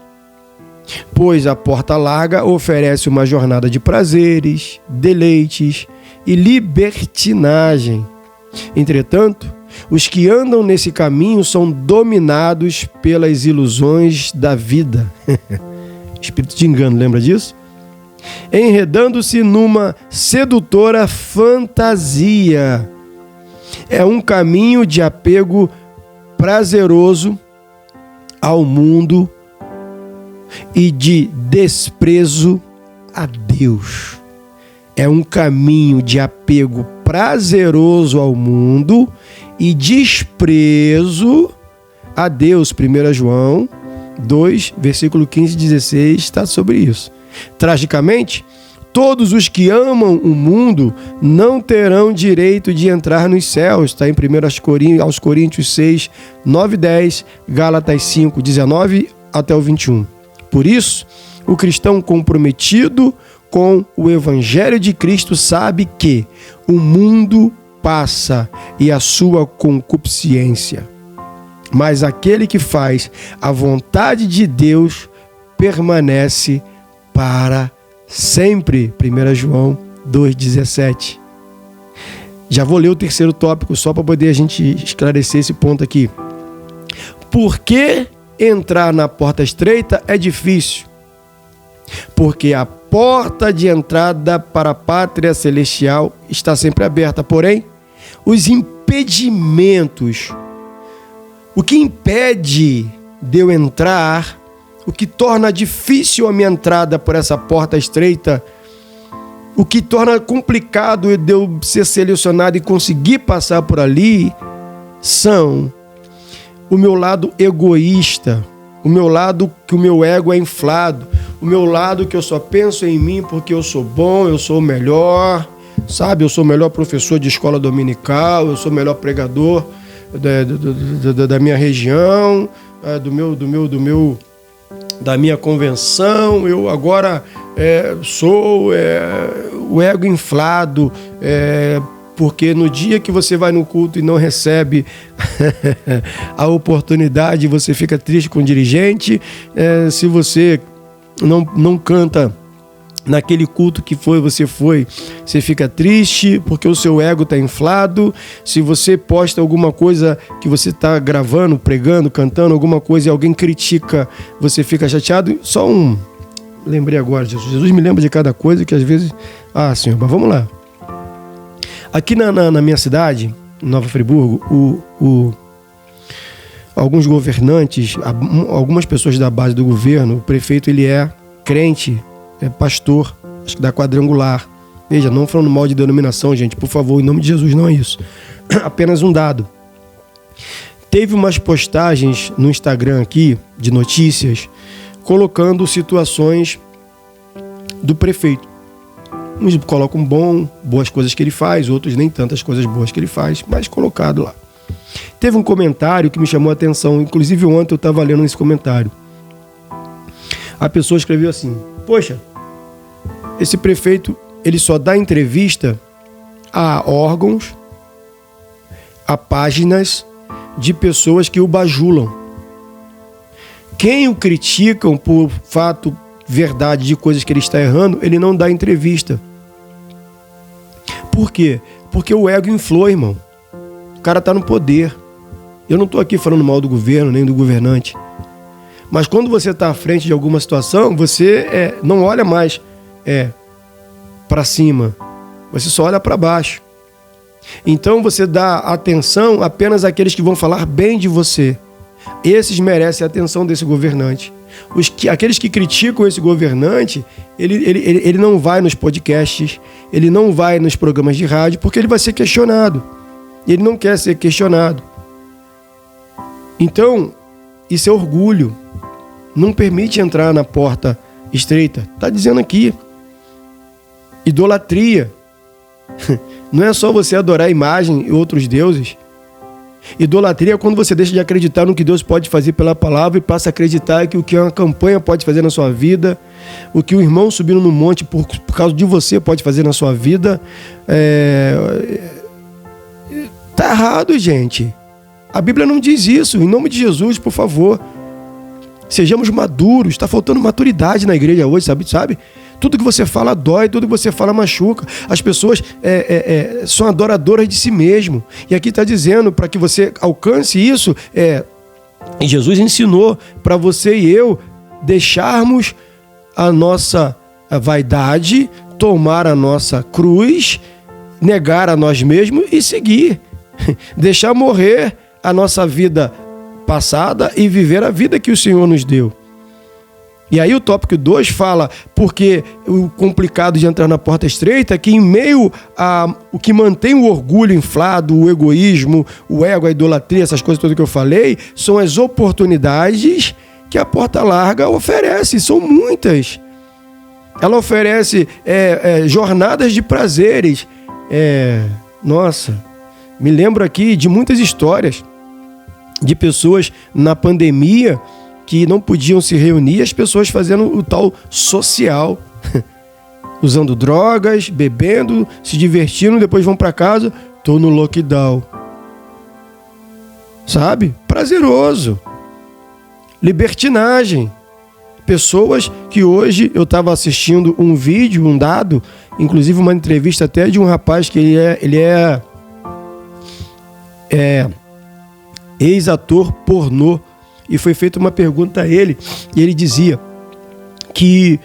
Speaker 1: pois a porta larga oferece uma jornada de prazeres, deleites e libertinagem. Entretanto, os que andam nesse caminho são dominados pelas ilusões da vida. Espírito de engano, lembra disso? Enredando-se numa sedutora fantasia. É um caminho de apego prazeroso ao mundo e de desprezo a Deus. É um caminho de apego prazeroso ao mundo e desprezo a Deus. 1 João 2, versículo 15 e 16 está sobre isso. Tragicamente, todos os que amam o mundo não terão direito de entrar nos céus. Está em 1 aos Coríntios 6, 9 e 10, Gálatas 5, 19 até o 21. Por isso, o cristão comprometido com o Evangelho de Cristo sabe que o mundo passa e a sua concupiscência, mas aquele que faz a vontade de Deus permanece para sempre. 1 João 2,17. Já vou ler o terceiro tópico só para poder a gente esclarecer esse ponto aqui. Por que entrar na porta estreita é difícil? Porque a porta de entrada para a pátria celestial está sempre aberta. Porém, os impedimentos, o que impede de eu entrar, o que torna difícil a minha entrada por essa porta estreita, o que torna complicado de eu ser selecionado e conseguir passar por ali, são o meu lado egoísta, o meu lado que o meu ego é inflado, o meu lado que eu só penso em mim porque eu sou bom, eu sou o melhor, sabe? Eu sou o melhor professor de escola dominical, eu sou o melhor pregador da minha região, da minha convenção. Eu agora sou o ego inflado, porque no dia que você vai no culto e não recebe a oportunidade, você fica triste com o dirigente. Se você não canta naquele culto que você fica triste porque o seu ego está inflado. Se você posta alguma coisa que você está gravando, pregando, cantando alguma coisa e alguém critica, você fica chateado. Lembrei agora, Jesus me lembra de cada coisa que às vezes... Senhor, mas vamos lá. Aqui na minha cidade, Nova Friburgo, alguns governantes, algumas pessoas da base do governo, o prefeito ele é crente, é pastor, acho que da Quadrangular. Veja, não falando mal de denominação, gente, por favor, em nome de Jesus, não é isso. Apenas um dado. Teve umas postagens no Instagram aqui, de notícias, colocando situações do prefeito. Uns colocam boas coisas que ele faz, outros nem tantas coisas boas que ele faz, mas colocado lá. Teve um comentário que me chamou a atenção, inclusive ontem eu estava lendo esse comentário. A pessoa escreveu assim: poxa, esse prefeito ele só dá entrevista a órgãos, a páginas de pessoas que o bajulam. Quem o criticam por fato, verdade de coisas que ele está errando, ele não dá entrevista. Por quê? Porque o ego inflou, irmão. O cara está no poder. Eu não estou aqui falando mal do governo, nem do governante. Mas quando você está à frente de alguma situação, você não olha mais para cima. Você só olha para baixo. Então você dá atenção apenas àqueles que vão falar bem de você. Esses merecem a atenção desse governante. Aqueles que criticam esse governante, ele não vai nos podcasts, ele não vai nos programas de rádio, porque ele vai ser questionado. Ele não quer ser questionado. Então, isso é orgulho. Não permite entrar na porta estreita. Está dizendo aqui. Idolatria. Não é só você adorar a imagem e outros deuses. Idolatria é quando você deixa de acreditar no que Deus pode fazer pela palavra e passa a acreditar que o que uma campanha pode fazer na sua vida, o que o irmão subindo no monte por causa de você pode fazer na sua vida. Tá errado, gente. A Bíblia não diz isso. Em nome de Jesus, por favor. Sejamos maduros. Está faltando maturidade na igreja hoje, sabe? Tudo que você fala dói, tudo que você fala machuca. As pessoas são adoradoras de si mesmo. E aqui está dizendo, para que você alcance isso, Jesus ensinou para você e eu deixarmos a nossa vaidade, tomar a nossa cruz, negar a nós mesmos e seguir. Deixar morrer a nossa vida passada e viver a vida que o Senhor nos deu. E aí o tópico 2 fala, porque o complicado de entrar na porta estreita é que em meio a o que mantém o orgulho inflado, o egoísmo, o ego, a idolatria, essas coisas todas que eu falei, são as oportunidades que a porta larga oferece. São muitas. Ela oferece jornadas de prazeres. Nossa, me lembro aqui de muitas histórias de pessoas na pandemia que não podiam se reunir, as pessoas fazendo o tal social, usando drogas, bebendo, se divertindo, depois vão para casa, tô no lockdown. Sabe? Prazeroso. Libertinagem. Pessoas que hoje eu estava assistindo um vídeo, um dado, inclusive uma entrevista até de um rapaz que ele é ex-ator pornô, e foi feita uma pergunta a ele, e ele dizia que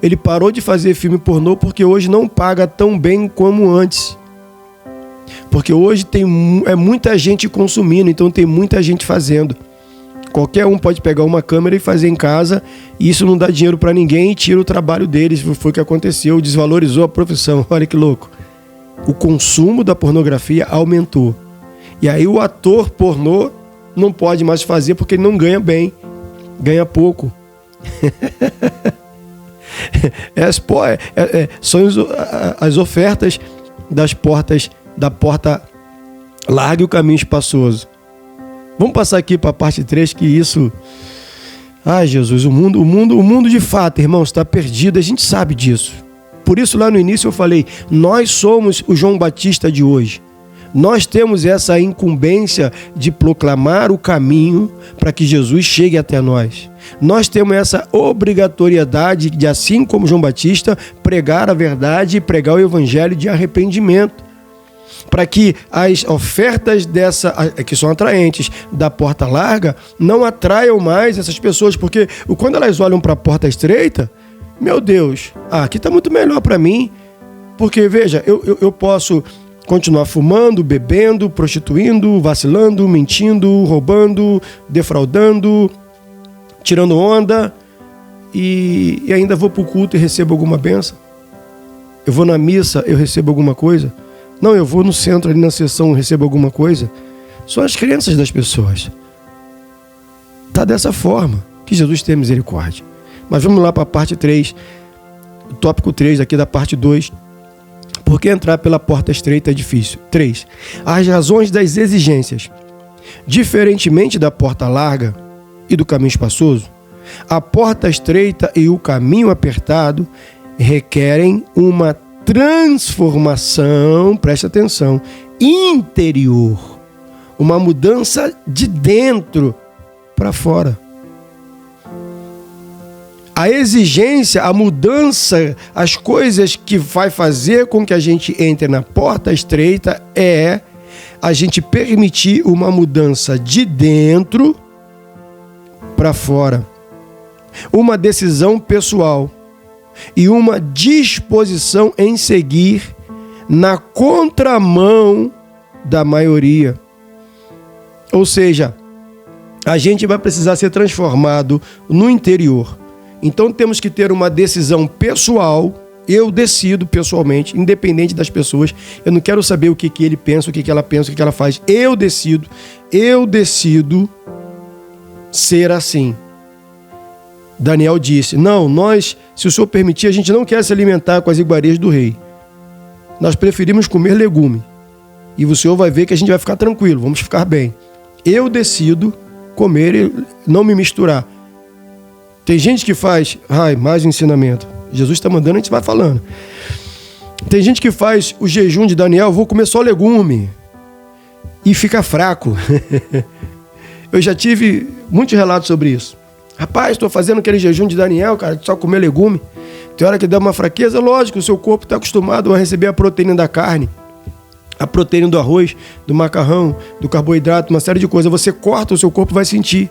Speaker 1: ele parou de fazer filme pornô porque hoje não paga tão bem como antes. Porque hoje tem muita gente consumindo, então tem muita gente fazendo. Qualquer um pode pegar uma câmera e fazer em casa, e isso não dá dinheiro para ninguém e tira o trabalho deles. Foi o que aconteceu, desvalorizou a profissão. Olha que louco. O consumo da pornografia aumentou. E aí o ator pornô não pode mais fazer porque ele não ganha bem, ganha pouco. São as ofertas da porta larga e o caminho espaçoso. Vamos passar aqui para a parte 3, que isso... Ai, Jesus, o mundo de fato, irmãos, está perdido, a gente sabe disso. Por isso, lá no início eu falei, nós somos o João Batista de hoje. Nós temos essa incumbência de proclamar o caminho para que Jesus chegue até nós. Nós temos essa obrigatoriedade de, assim como João Batista, pregar a verdade e pregar o evangelho de arrependimento. Para que as ofertas que são atraentes da porta larga não atraiam mais essas pessoas, porque quando elas olham para a porta estreita, meu Deus, aqui está muito melhor para mim, porque veja, eu posso continuar fumando, bebendo, prostituindo, vacilando, mentindo, roubando, defraudando, tirando onda, e ainda vou para o culto e recebo alguma bênção. Eu vou na missa, eu recebo alguma coisa. Não, eu vou no centro, ali na sessão, recebo alguma coisa. São as crenças das pessoas. Está dessa forma. Que Jesus tenha misericórdia. Mas vamos lá para a parte 3, o tópico 3 aqui da parte 2. Por que entrar pela porta estreita é difícil? 3. As razões das exigências. Diferentemente da porta larga e do caminho espaçoso, a porta estreita e o caminho apertado requerem uma transformação, preste atenção, interior. Uma mudança de dentro para fora. A exigência, a mudança, as coisas que vai fazer com que a gente entre na porta estreita é a gente permitir uma mudança de dentro para fora. Uma decisão pessoal e uma disposição em seguir na contramão da maioria. Ou seja, a gente vai precisar ser transformado no interior. Então temos que ter uma decisão pessoal. Eu decido pessoalmente, independente das pessoas. Eu não quero saber o que ele pensa, o que ela pensa, o que ela faz. Eu decido ser assim. Daniel disse, não, nós, se o Senhor permitir, a gente não quer se alimentar com as iguarias do rei. Nós preferimos comer legume. E o Senhor vai ver que a gente vai ficar tranquilo, vamos ficar bem. Eu decido comer e não me misturar. Tem gente que faz, mais ensinamento. Jesus está mandando, a gente vai falando. Tem gente que faz o jejum de Daniel, vou comer só legume. E fica fraco. Eu já tive muitos relatos sobre isso. Rapaz, estou fazendo aquele jejum de Daniel, cara, só comer legume. Tem hora que dá uma fraqueza, lógico, o seu corpo está acostumado a receber a proteína da carne, a proteína do arroz, do macarrão, do carboidrato, uma série de coisas. Você corta, o seu corpo vai sentir.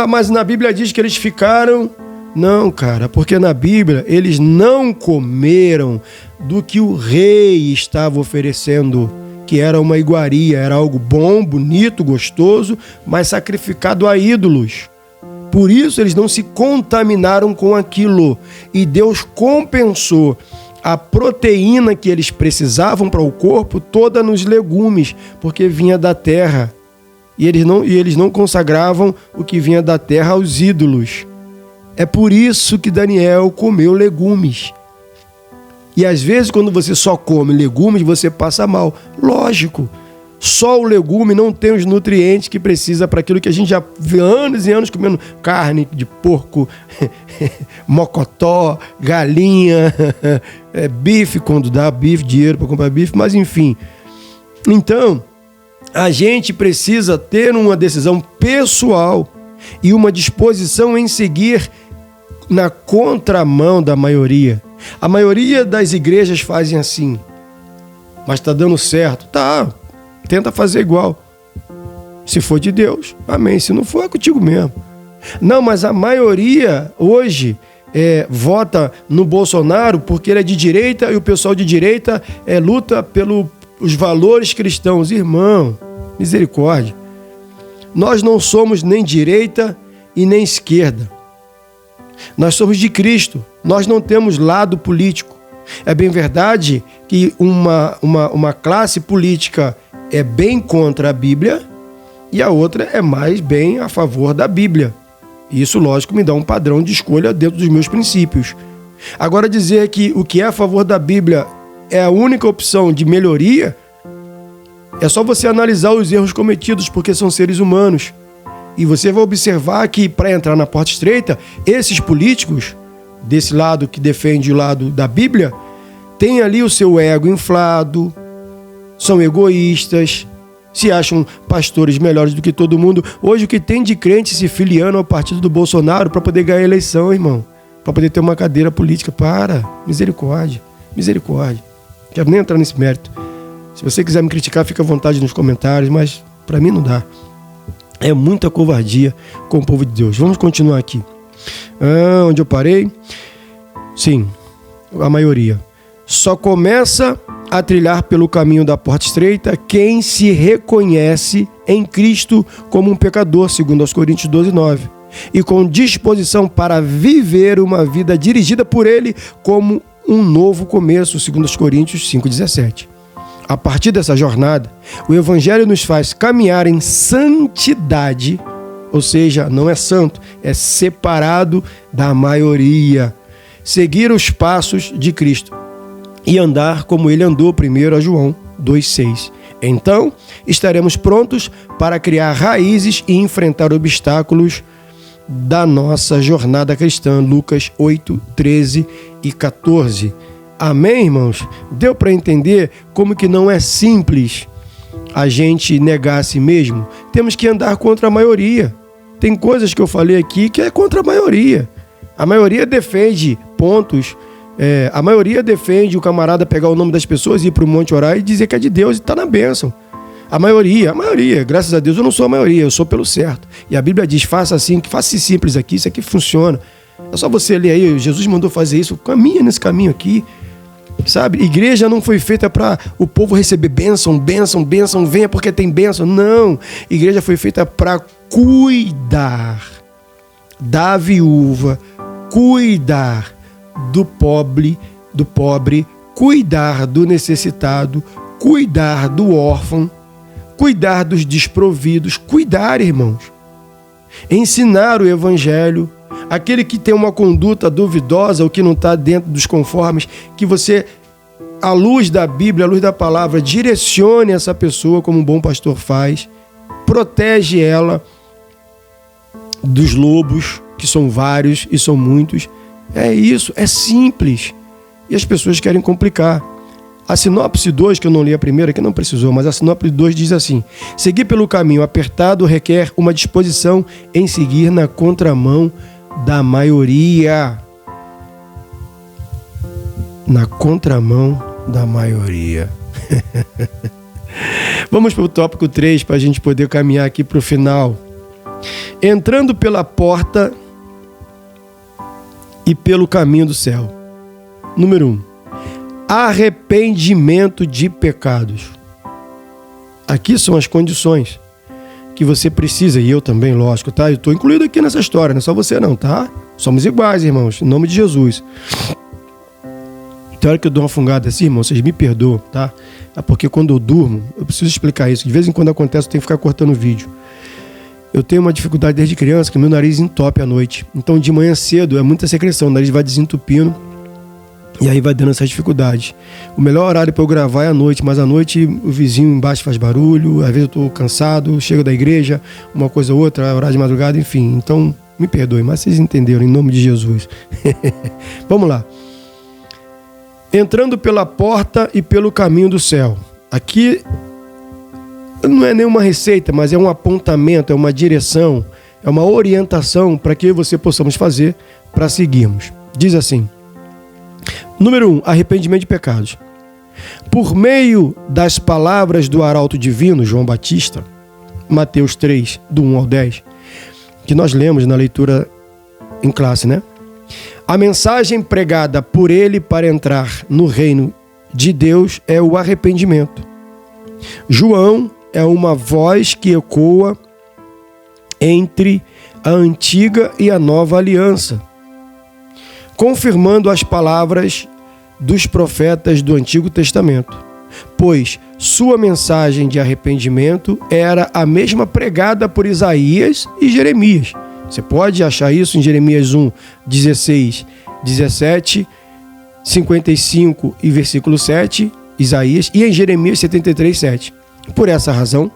Speaker 1: Mas na Bíblia diz que eles ficaram... Não, cara, porque na Bíblia eles não comeram do que o rei estava oferecendo, que era uma iguaria, era algo bom, bonito, gostoso, mas sacrificado a ídolos. Por isso eles não se contaminaram com aquilo. E Deus compensou a proteína que eles precisavam para o corpo toda nos legumes, porque vinha da terra. E eles não consagravam o que vinha da terra aos ídolos. É por isso que Daniel comeu legumes. E às vezes, quando você só come legumes, você passa mal. Lógico, só o legume não tem os nutrientes que precisa para aquilo que a gente já vê anos e anos comendo carne de porco, mocotó, galinha, bife, quando dá bife, dinheiro para comprar bife, mas enfim. Então, a gente precisa ter uma decisão pessoal e uma disposição em seguir na contramão da maioria. A maioria das igrejas fazem assim, mas está dando certo. Tá, tenta fazer igual. Se for de Deus, amém. Se não for, é contigo mesmo. Não, mas a maioria hoje vota no Bolsonaro porque ele é de direita e o pessoal de direita luta pelos valores cristãos. Irmão, misericórdia. Nós não somos nem direita e nem esquerda. Nós somos de Cristo. Nós não temos lado político. É bem verdade que uma classe política é bem contra a Bíblia e a outra é mais bem a favor da Bíblia. Isso, lógico, me dá um padrão de escolha dentro dos meus princípios. Agora, dizer que o que é a favor da Bíblia é a única opção de melhoria, é só você analisar os erros cometidos, porque são seres humanos. E você vai observar que, para entrar na porta estreita, esses políticos, desse lado que defende o lado da Bíblia, têm ali o seu ego inflado, são egoístas, se acham pastores melhores do que todo mundo. Hoje o que tem de crente se filiando ao partido do Bolsonaro para poder ganhar a eleição, irmão, para poder ter uma cadeira política. Para, misericórdia, misericórdia. Quero nem entrar nesse mérito. Se você quiser me criticar, fica à vontade nos comentários, mas para mim não dá. É muita covardia com o povo de Deus. Vamos continuar aqui. Onde eu parei? Sim, a maioria. Só começa a trilhar pelo caminho da porta estreita quem se reconhece em Cristo como um pecador, segundo aos Coríntios 12:9, e com disposição para viver uma vida dirigida por Ele como um novo começo, segundo aos Coríntios 5:17. A partir dessa jornada, o Evangelho nos faz caminhar em santidade, ou seja, não é santo, é separado da maioria. Seguir os passos de Cristo e andar como Ele andou, 1 João 2,6. Então, estaremos prontos para criar raízes e enfrentar obstáculos da nossa jornada cristã. Lucas 8, 13 e 14. Amém, irmãos? Deu para entender como que não é simples a gente negar a si mesmo? Temos que andar contra a maioria. Tem coisas que eu falei aqui que é contra a maioria. A maioria defende pontos. A maioria defende o camarada pegar o nome das pessoas, ir para o monte orar e dizer que é de Deus e está na bênção. A maioria, graças a Deus eu não sou a maioria, eu sou pelo certo. E a Bíblia diz, faça assim, faça simples aqui, isso aqui funciona. É só você ler aí, Jesus mandou fazer isso, caminha nesse caminho aqui. Sabe, igreja não foi feita para o povo receber bênção, venha porque tem bênção. Não, igreja foi feita para cuidar da viúva, cuidar do pobre, cuidar do necessitado, cuidar do órfão, cuidar dos desprovidos, cuidar, irmãos. Ensinar o Evangelho. Aquele que tem uma conduta duvidosa ou que não está dentro dos conformes, que você, à luz da Bíblia, à luz da palavra, direcione essa pessoa como um bom pastor faz, protege ela dos lobos, que são vários e são muitos. É isso, é simples. E as pessoas querem complicar. A sinopse 2, que eu não li a primeira, que não precisou, mas a sinopse 2 diz assim: seguir pelo caminho apertado requer uma disposição em seguir na contramão da maioria. Na contramão da maioria. Vamos para o tópico 3 para a gente poder caminhar aqui para o final. Entrando pela porta e pelo caminho do céu. Número 1. Arrependimento de pecados. Aqui são as condições que você precisa, e eu também, lógico, tá? Eu estou incluído aqui nessa história, não é só você não, tá? Somos iguais, irmãos, em nome de Jesus. Tem hora que eu dou uma fungada assim, irmão, vocês me perdoam, tá? É porque quando eu durmo, eu preciso explicar isso. De vez em quando acontece, eu tenho que ficar cortando o vídeo. Eu tenho uma dificuldade desde criança que meu nariz entope à noite. Então de manhã cedo é muita secreção, o nariz vai desentupindo e aí vai dando essa dificuldade. O melhor horário para eu gravar é à noite, mas à noite o vizinho embaixo faz barulho, às vezes eu estou cansado, chego da igreja, uma coisa ou outra, horário de madrugada, enfim. Então me perdoe, mas vocês entenderam, em nome de Jesus. Vamos lá. Entrando pela porta e pelo caminho do céu. Aqui não é nenhuma receita, mas é um apontamento, é uma direção, é uma orientação para que você possamos fazer para seguirmos. Diz assim: número 1, arrependimento de pecados. Por meio das palavras do arauto divino, João Batista, Mateus 3, do 1 ao 10, que nós lemos na leitura em classe, né? A mensagem pregada por ele para entrar no reino de Deus é o arrependimento. João é uma voz que ecoa entre a antiga e a nova aliança, confirmando as palavras dos profetas do Antigo Testamento, pois sua mensagem de arrependimento era a mesma pregada por Isaías e Jeremias. Você pode achar isso em Jeremias 1, 16, 17, 55 e versículo 7, Isaías, e em Jeremias 73, 7. Por essa razão,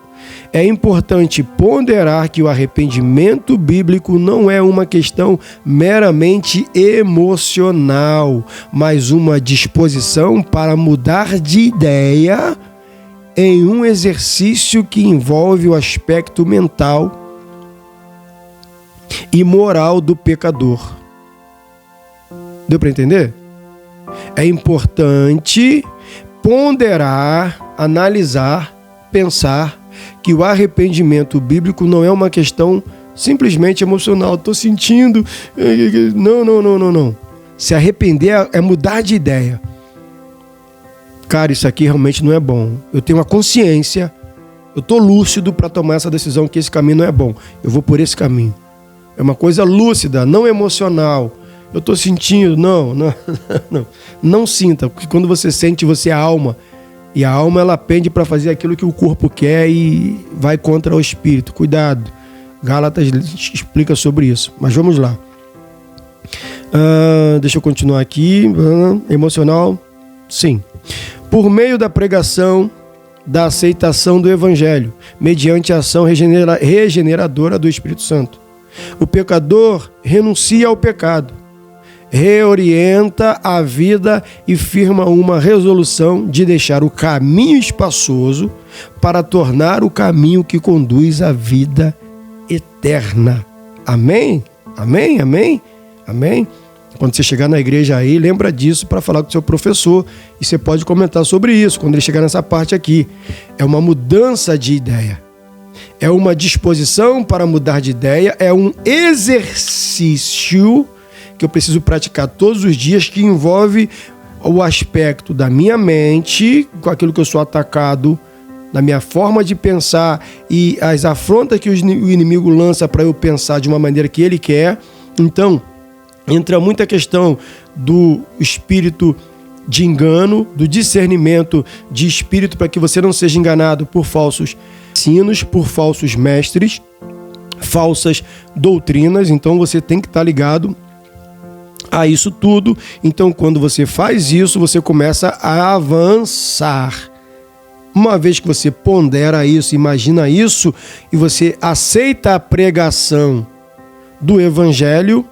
Speaker 1: é importante ponderar que o arrependimento bíblico não é uma questão meramente emocional, mas uma disposição para mudar de ideia em um exercício que envolve o aspecto mental e moral do pecador. Deu para entender? É importante ponderar, analisar, pensar que o arrependimento bíblico não é uma questão simplesmente emocional. Estou sentindo... Não. Se arrepender é mudar de ideia. Cara, isso aqui realmente não é bom. Eu tenho uma consciência, eu estou lúcido para tomar essa decisão que esse caminho não é bom. Eu vou por esse caminho. É uma coisa lúcida, não emocional. Eu estou sentindo, não sinta, porque quando você sente, você é a alma. E a alma, ela pende para fazer aquilo que o corpo quer e vai contra o espírito. Cuidado. Gálatas explica sobre isso. Mas vamos lá. Deixa eu continuar aqui. Emocional? Sim. Por meio da pregação, da aceitação do Evangelho, mediante a ação regeneradora do Espírito Santo. O pecador renuncia ao pecado, reorienta a vida e firma uma resolução de deixar o caminho espaçoso para tornar o caminho que conduz à vida eterna. Amém? Amém? Amém? Amém? Quando você chegar na igreja aí, lembra disso para falar com o seu professor e você pode comentar sobre isso quando ele chegar nessa parte aqui. É uma mudança de ideia. É uma disposição para mudar de ideia, é um exercício que eu preciso praticar todos os dias, que envolve o aspecto da minha mente, com aquilo que eu sou atacado, da minha forma de pensar e as afrontas que o inimigo lança para eu pensar de uma maneira que ele quer. Então, entra muita questão do espírito de engano, do discernimento de espírito, para que você não seja enganado por falsos ensinos, por falsos mestres, falsas doutrinas. Então você tem que estar ligado a isso tudo. Então quando você faz isso, você começa a avançar. Uma vez que você pondera isso, imagina isso, e você aceita a pregação do Evangelho,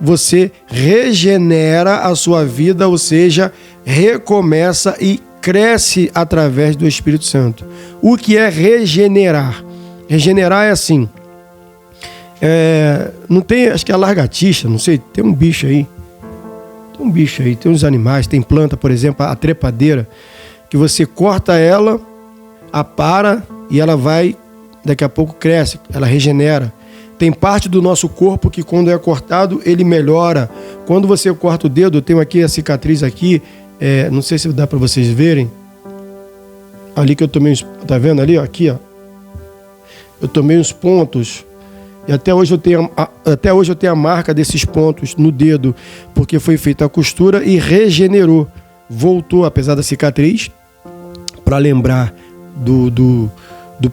Speaker 1: você regenera a sua vida, ou seja, recomeça e cresce através do Espírito Santo. O que é regenerar? Regenerar é assim, não tem, acho que é a lagartixa, não sei, tem um bicho aí, tem uns animais, tem planta, por exemplo, a trepadeira, que você corta ela, apara e ela vai, daqui a pouco cresce, ela regenera. Tem parte do nosso corpo que quando é cortado, ele melhora. Quando você corta o dedo, eu tenho aqui a cicatriz aqui, não sei se dá para vocês verem, ali que eu tomei, tá vendo ali, ó, aqui, ó, eu tomei uns pontos, e até hoje eu tenho a marca desses pontos no dedo, porque foi feita a costura e regenerou, voltou, apesar da cicatriz, para lembrar do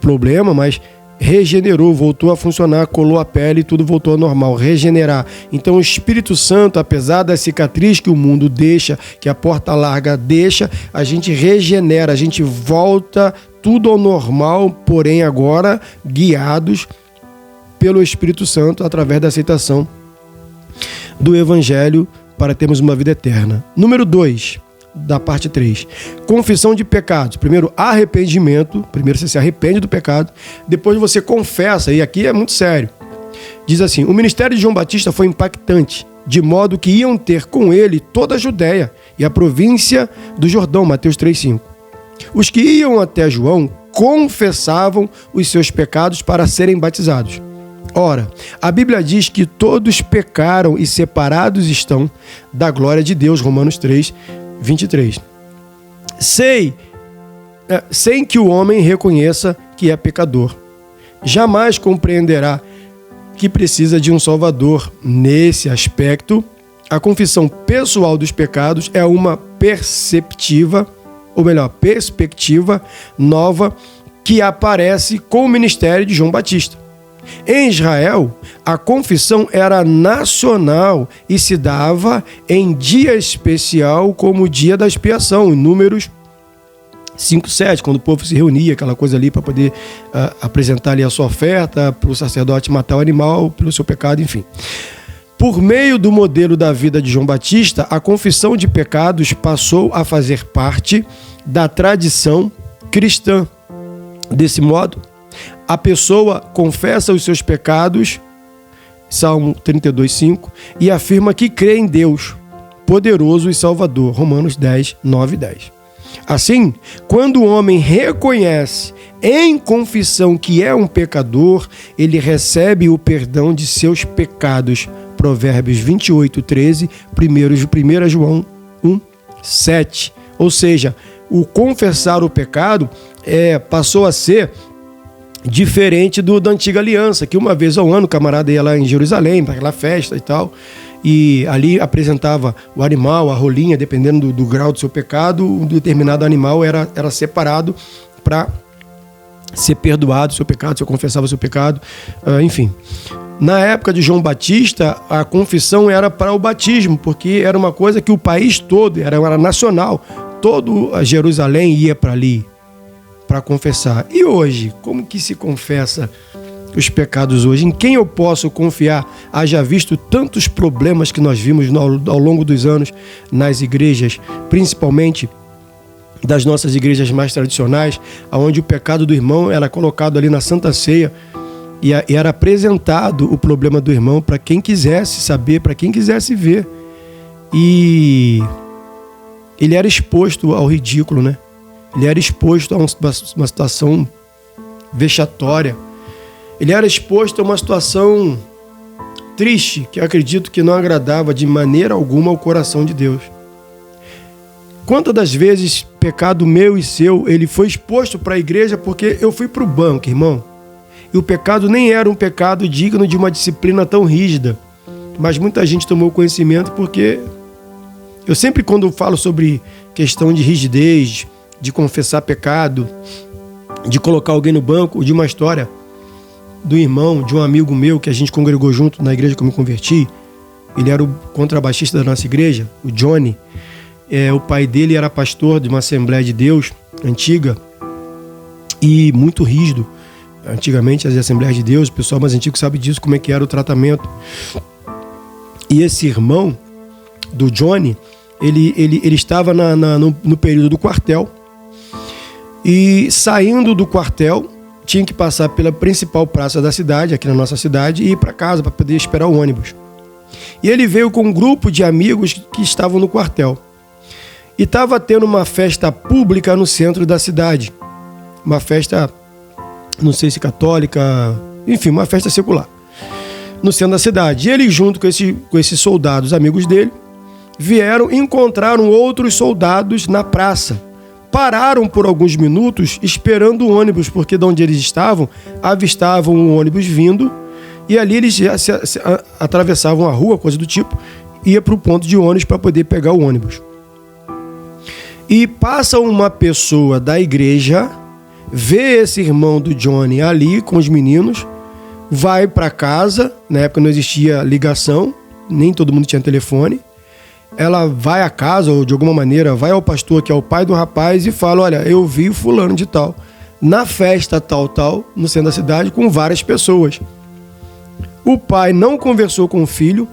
Speaker 1: problema, mas regenerou, voltou a funcionar, colou a pele e tudo voltou ao normal, regenerar. Então o Espírito Santo, apesar da cicatriz que o mundo deixa, que a porta larga deixa, a gente regenera, a gente volta tudo ao normal, porém agora guiados pelo Espírito Santo através da aceitação do Evangelho para termos uma vida eterna. Número 2, da parte 3. Confissão de pecados. Primeiro, arrependimento. Primeiro você se arrepende do pecado. Depois você confessa. E aqui é muito sério. Diz assim, o ministério de João Batista foi impactante, de modo que iam ter com ele toda a Judéia e a província do Jordão. Mateus 3,5. Os que iam até João confessavam os seus pecados para serem batizados. Ora, a Bíblia diz que todos pecaram e separados estão da glória de Deus, Romanos 3, 23. Sem que o homem reconheça que é pecador, jamais compreenderá que precisa de um Salvador. Nesse aspecto, a confissão pessoal dos pecados é uma perspectiva nova que aparece com o ministério de João Batista. Em Israel, a confissão era nacional e se dava em dia especial como o dia da expiação, em Números 5:7, quando o povo se reunia, aquela coisa ali para poder apresentar ali a sua oferta, para o sacerdote matar o animal pelo seu pecado, enfim. Por meio do modelo da vida de João Batista, a confissão de pecados passou a fazer parte da tradição cristã. Desse modo, a pessoa confessa os seus pecados, Salmo 32:5, e afirma que crê em Deus, poderoso e salvador, Romanos 10, 9 e 10. Assim, quando o homem reconhece em confissão que é um pecador, ele recebe o perdão de seus pecados, Provérbios 28, 13, 1 João 1, 7. Ou seja, o confessar o pecado passou a ser diferente da antiga aliança, que uma vez ao ano o camarada ia lá em Jerusalém para aquela festa e tal, e ali apresentava o animal, a rolinha, dependendo do grau do seu pecado, um determinado animal era separado para ser perdoado o seu pecado, se eu confessava o seu pecado, enfim. Na época de João Batista, a confissão era para o batismo, porque era uma coisa que o país todo, era nacional, todo a Jerusalém ia para ali para confessar. E hoje, como que se confessa os pecados hoje? Em quem eu posso confiar? Haja visto tantos problemas que nós vimos ao longo dos anos nas igrejas, principalmente das nossas igrejas mais tradicionais, onde o pecado do irmão era colocado ali na Santa Ceia e era apresentado o problema do irmão para quem quisesse saber, para quem quisesse ver. E ele era exposto ao ridículo, né? Ele era exposto a uma situação vexatória. Ele era exposto a uma situação triste, que eu acredito que não agradava de maneira alguma ao coração de Deus. Quantas das vezes, pecado meu e seu, ele foi exposto para a igreja porque eu fui para o banco, irmão. E o pecado nem era um pecado digno de uma disciplina tão rígida. Mas muita gente tomou conhecimento porque eu sempre, quando falo sobre questão de rigidez, de confessar pecado, de colocar alguém no banco, de uma história do irmão, de um amigo meu que a gente congregou junto na igreja que eu me converti. Ele era o contrabaixista da nossa igreja, o Johnny. O pai dele era pastor de uma Assembleia de Deus antiga e muito rígido. Antigamente, as Assembleias de Deus, o pessoal mais antigo sabe disso, como é que era o tratamento. E esse irmão do Johnny, ele estava no período do quartel. E saindo do quartel, tinha que passar pela principal praça da cidade, aqui na nossa cidade, e ir para casa para poder esperar o ônibus. E ele veio com um grupo de amigos que estavam no quartel. E estava tendo uma festa pública no centro da cidade. Uma festa, não sei se católica, enfim, uma festa secular. No centro da cidade. E ele, junto com esses soldados, amigos dele, vieram e encontraram outros soldados na praça. Pararam por alguns minutos esperando o ônibus, porque de onde eles estavam, avistavam o ônibus vindo e ali eles atravessavam a rua, coisa do tipo, ia para o ponto de ônibus para poder pegar o ônibus. E passa uma pessoa da igreja vê esse irmão do Johnny ali com os meninos, vai para casa, na época não existia ligação, nem todo mundo tinha telefone. Ela vai à casa, ou de alguma maneira vai ao pastor, que é o pai do rapaz, e fala: olha, eu vi o fulano de tal na festa tal, no centro da cidade, com várias pessoas. O pai não conversou com o filho.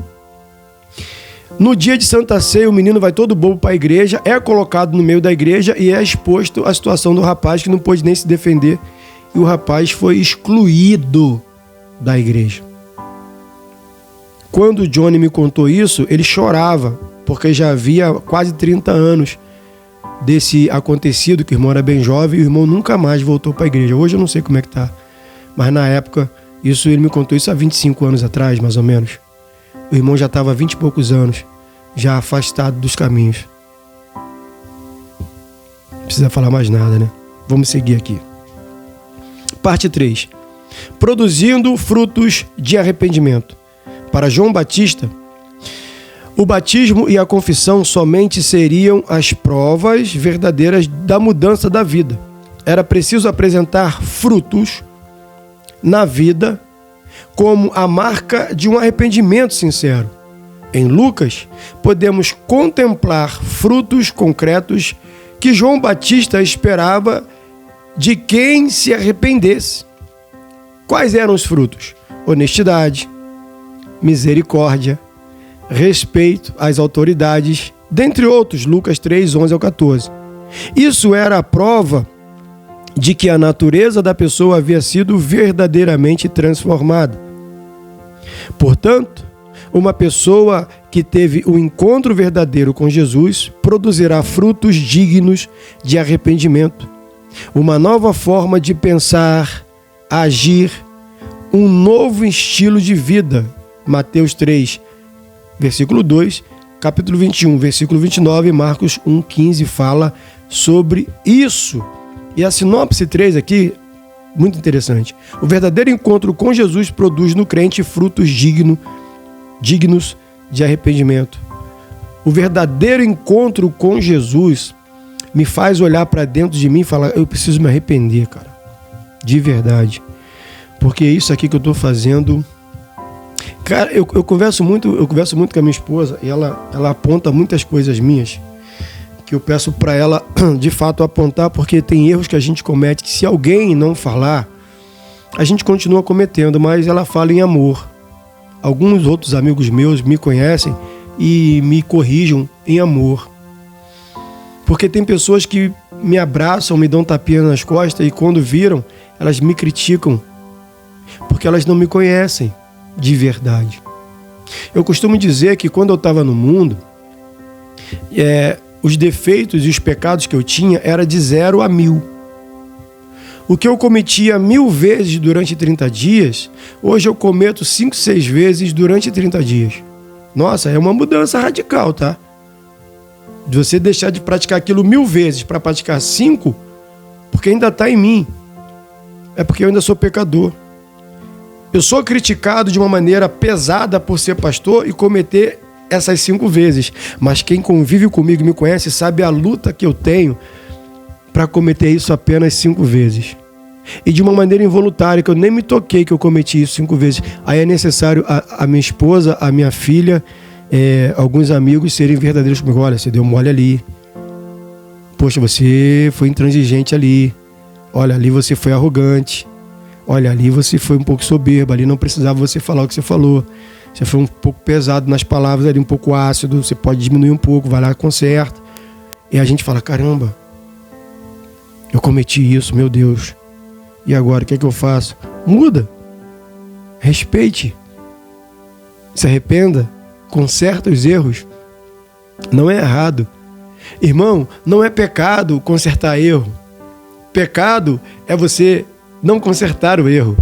Speaker 1: No dia de Santa Ceia, o menino vai todo bobo para a igreja, é colocado no meio da igreja e é exposto à situação do rapaz, que não pôde nem se defender, e o rapaz foi excluído da igreja. Quando o Johnny me contou isso, ele chorava, porque já havia quase 30 anos desse acontecido, que o irmão era bem jovem e o irmão nunca mais voltou para a igreja. Hoje eu não sei como é que tá, mas na época, ele me contou isso há 25 anos atrás, mais ou menos. O irmão já estava há 20 e poucos anos, já afastado dos caminhos. Não precisa falar mais nada, né? Vamos seguir aqui. Parte 3. Produzindo frutos de arrependimento. Para João Batista, o batismo e a confissão somente seriam as provas verdadeiras da mudança da vida. Era preciso apresentar frutos na vida como a marca de um arrependimento sincero. Em Lucas, podemos contemplar frutos concretos que João Batista esperava de quem se arrependesse. Quais eram os frutos? Honestidade, misericórdia, respeito às autoridades, dentre outros, Lucas 3, 11 ao 14. Isso era a prova de que a natureza da pessoa havia sido verdadeiramente transformada. Portanto, uma pessoa que teve um encontro verdadeiro com Jesus produzirá frutos dignos de arrependimento, uma nova forma de pensar, agir, um novo estilo de vida. Mateus 3, versículo 2, capítulo 21, versículo 29, Marcos 1, 15 fala sobre isso. E a sinopse 3 aqui, muito interessante. O verdadeiro encontro com Jesus produz no crente frutos dignos de arrependimento. O verdadeiro encontro com Jesus me faz olhar para dentro de mim e falar: eu preciso me arrepender, cara. De verdade. Porque isso aqui que eu estou fazendo... Cara, eu converso muito com a minha esposa e ela aponta muitas coisas minhas que eu peço para ela de fato apontar, porque tem erros que a gente comete que, se alguém não falar, a gente continua cometendo, mas ela fala em amor. Alguns outros amigos meus me conhecem e me corrijam em amor. Porque tem pessoas que me abraçam, me dão tapinha nas costas e quando viram, elas me criticam, porque elas não me conhecem de verdade. Eu costumo dizer que quando eu estava no mundo, os defeitos e os pecados que eu tinha era de 0 a 1000. O que eu cometia 1000 vezes durante 30 dias, hoje eu cometo 5, 6 vezes durante 30 dias. Nossa, é uma mudança radical, tá? De você deixar de praticar aquilo 1000 vezes para praticar 5, porque ainda está em mim. É porque eu ainda sou pecador. Eu sou criticado de uma maneira pesada por ser pastor e cometer essas 5 vezes. Mas quem convive comigo e me conhece sabe a luta que eu tenho para cometer isso apenas 5 vezes. E de uma maneira involuntária, que eu nem me toquei que eu cometi isso 5 vezes. Aí é necessário a minha esposa, a minha filha, alguns amigos serem verdadeiros comigo. Olha, você deu mole ali. Poxa, você foi intransigente ali. Olha, ali você foi arrogante. Olha, ali você foi um pouco soberba, ali não precisava você falar o que você falou. Você foi um pouco pesado nas palavras ali, um pouco ácido, você pode diminuir um pouco, vai lá, conserta. E a gente fala: caramba, eu cometi isso, meu Deus. E agora, o que é que eu faço? Muda. Respeite. Se arrependa. Conserta os erros. Não é errado. Irmão, não é pecado consertar erro. Pecado é você não consertar o erro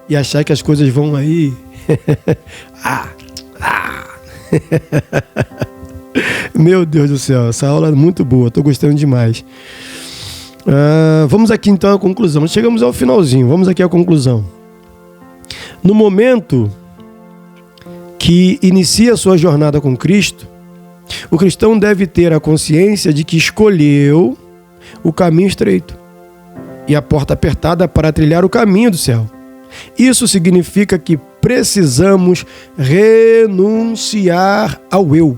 Speaker 1: e achar que as coisas vão aí. Meu Deus do céu, essa aula é muito boa, estou gostando demais. Vamos aqui então à conclusão. Chegamos ao finalzinho, vamos aqui à conclusão. No momento que inicia a sua jornada com Cristo, o cristão deve ter a consciência de que escolheu o caminho estreito e a porta apertada para trilhar o caminho do céu. Isso significa que precisamos renunciar ao eu.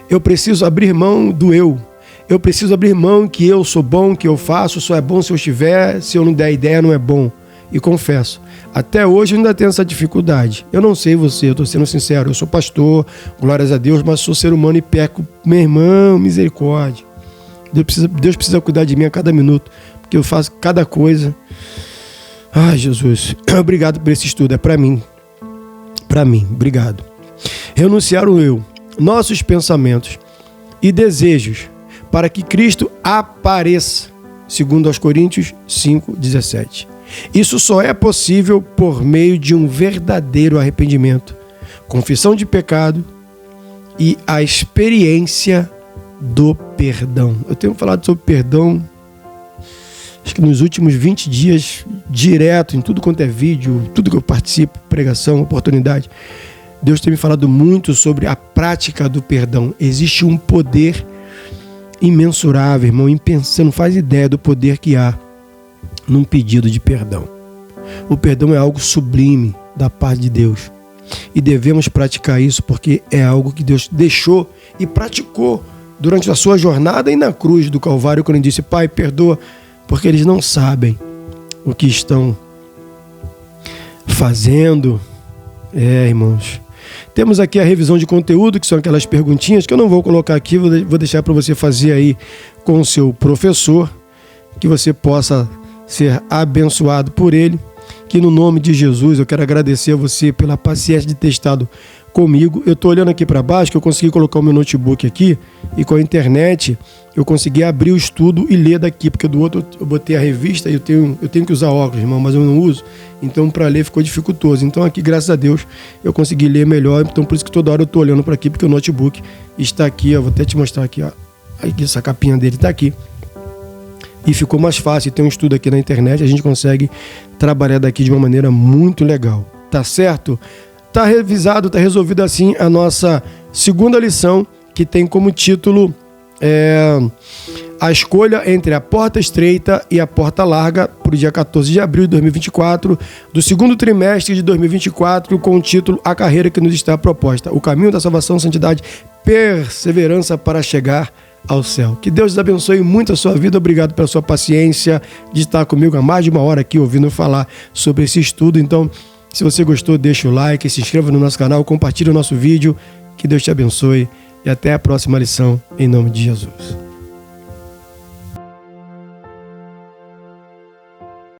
Speaker 1: Eu preciso abrir mão do eu. Eu preciso abrir mão que eu sou bom, que eu faço, só é bom se eu estiver, se eu não der ideia não é bom. E confesso, até hoje eu ainda tenho essa dificuldade. Eu não sei você, eu estou sendo sincero, eu sou pastor, glórias a Deus, mas sou ser humano e peco. Meu irmão, misericórdia. Deus precisa cuidar de mim a cada minuto, porque eu faço cada coisa. Ai, Jesus, obrigado por esse estudo, é para mim. Para mim, obrigado. Renunciar o eu, nossos pensamentos e desejos, para que Cristo apareça, segundo aos Coríntios 5:17. Isso só é possível por meio de um verdadeiro arrependimento, confissão de pecado e a experiência do perdão. Eu tenho falado sobre perdão, acho que nos últimos 20 dias, direto, em tudo quanto é vídeo, tudo que eu participo, pregação, oportunidade. Deus tem me falado muito sobre a prática do perdão. Existe um poder imensurável, irmão, você não faz ideia do poder que há num pedido de perdão. O perdão é algo sublime da parte de Deus. E devemos praticar isso porque é algo que Deus deixou e praticou durante a sua jornada e na cruz do Calvário, quando ele disse: Pai, perdoa, porque eles não sabem o que estão fazendo. Irmãos. Temos aqui a revisão de conteúdo, que são aquelas perguntinhas que eu não vou colocar aqui, vou deixar para você fazer aí com o seu professor, que você possa ser abençoado por ele, que no nome de Jesus eu quero agradecer a você pela paciência de ter estado comigo. Eu estou olhando aqui para baixo, que eu consegui colocar o meu notebook aqui e com a internet eu consegui abrir o estudo e ler daqui, porque do outro eu botei a revista e eu tenho que usar óculos, irmão, mas eu não uso, então para ler ficou dificultoso. Então aqui, graças a Deus, eu consegui ler melhor, então por isso que toda hora eu estou olhando para aqui, porque o notebook está aqui, ó, vou até te mostrar aqui, ó, aqui, essa capinha dele está aqui. E ficou mais fácil, tem um estudo aqui na internet, a gente consegue trabalhar daqui de uma maneira muito legal, tá certo? Tá revisado, tá resolvido assim a nossa segunda lição, que tem como título a escolha entre a porta estreita e a porta larga para o dia 14 de abril de 2024, do segundo trimestre de 2024, com o título A Carreira que nos está proposta, o caminho da salvação, santidade, perseverança para chegar ao céu. Que Deus abençoe muito a sua vida. Obrigado pela sua paciência de estar comigo há mais de uma hora aqui ouvindo falar sobre esse estudo. Então, se você gostou, deixa o like, se inscreva no nosso canal, compartilhe o nosso vídeo. Que Deus te abençoe e até a próxima lição, em nome de Jesus.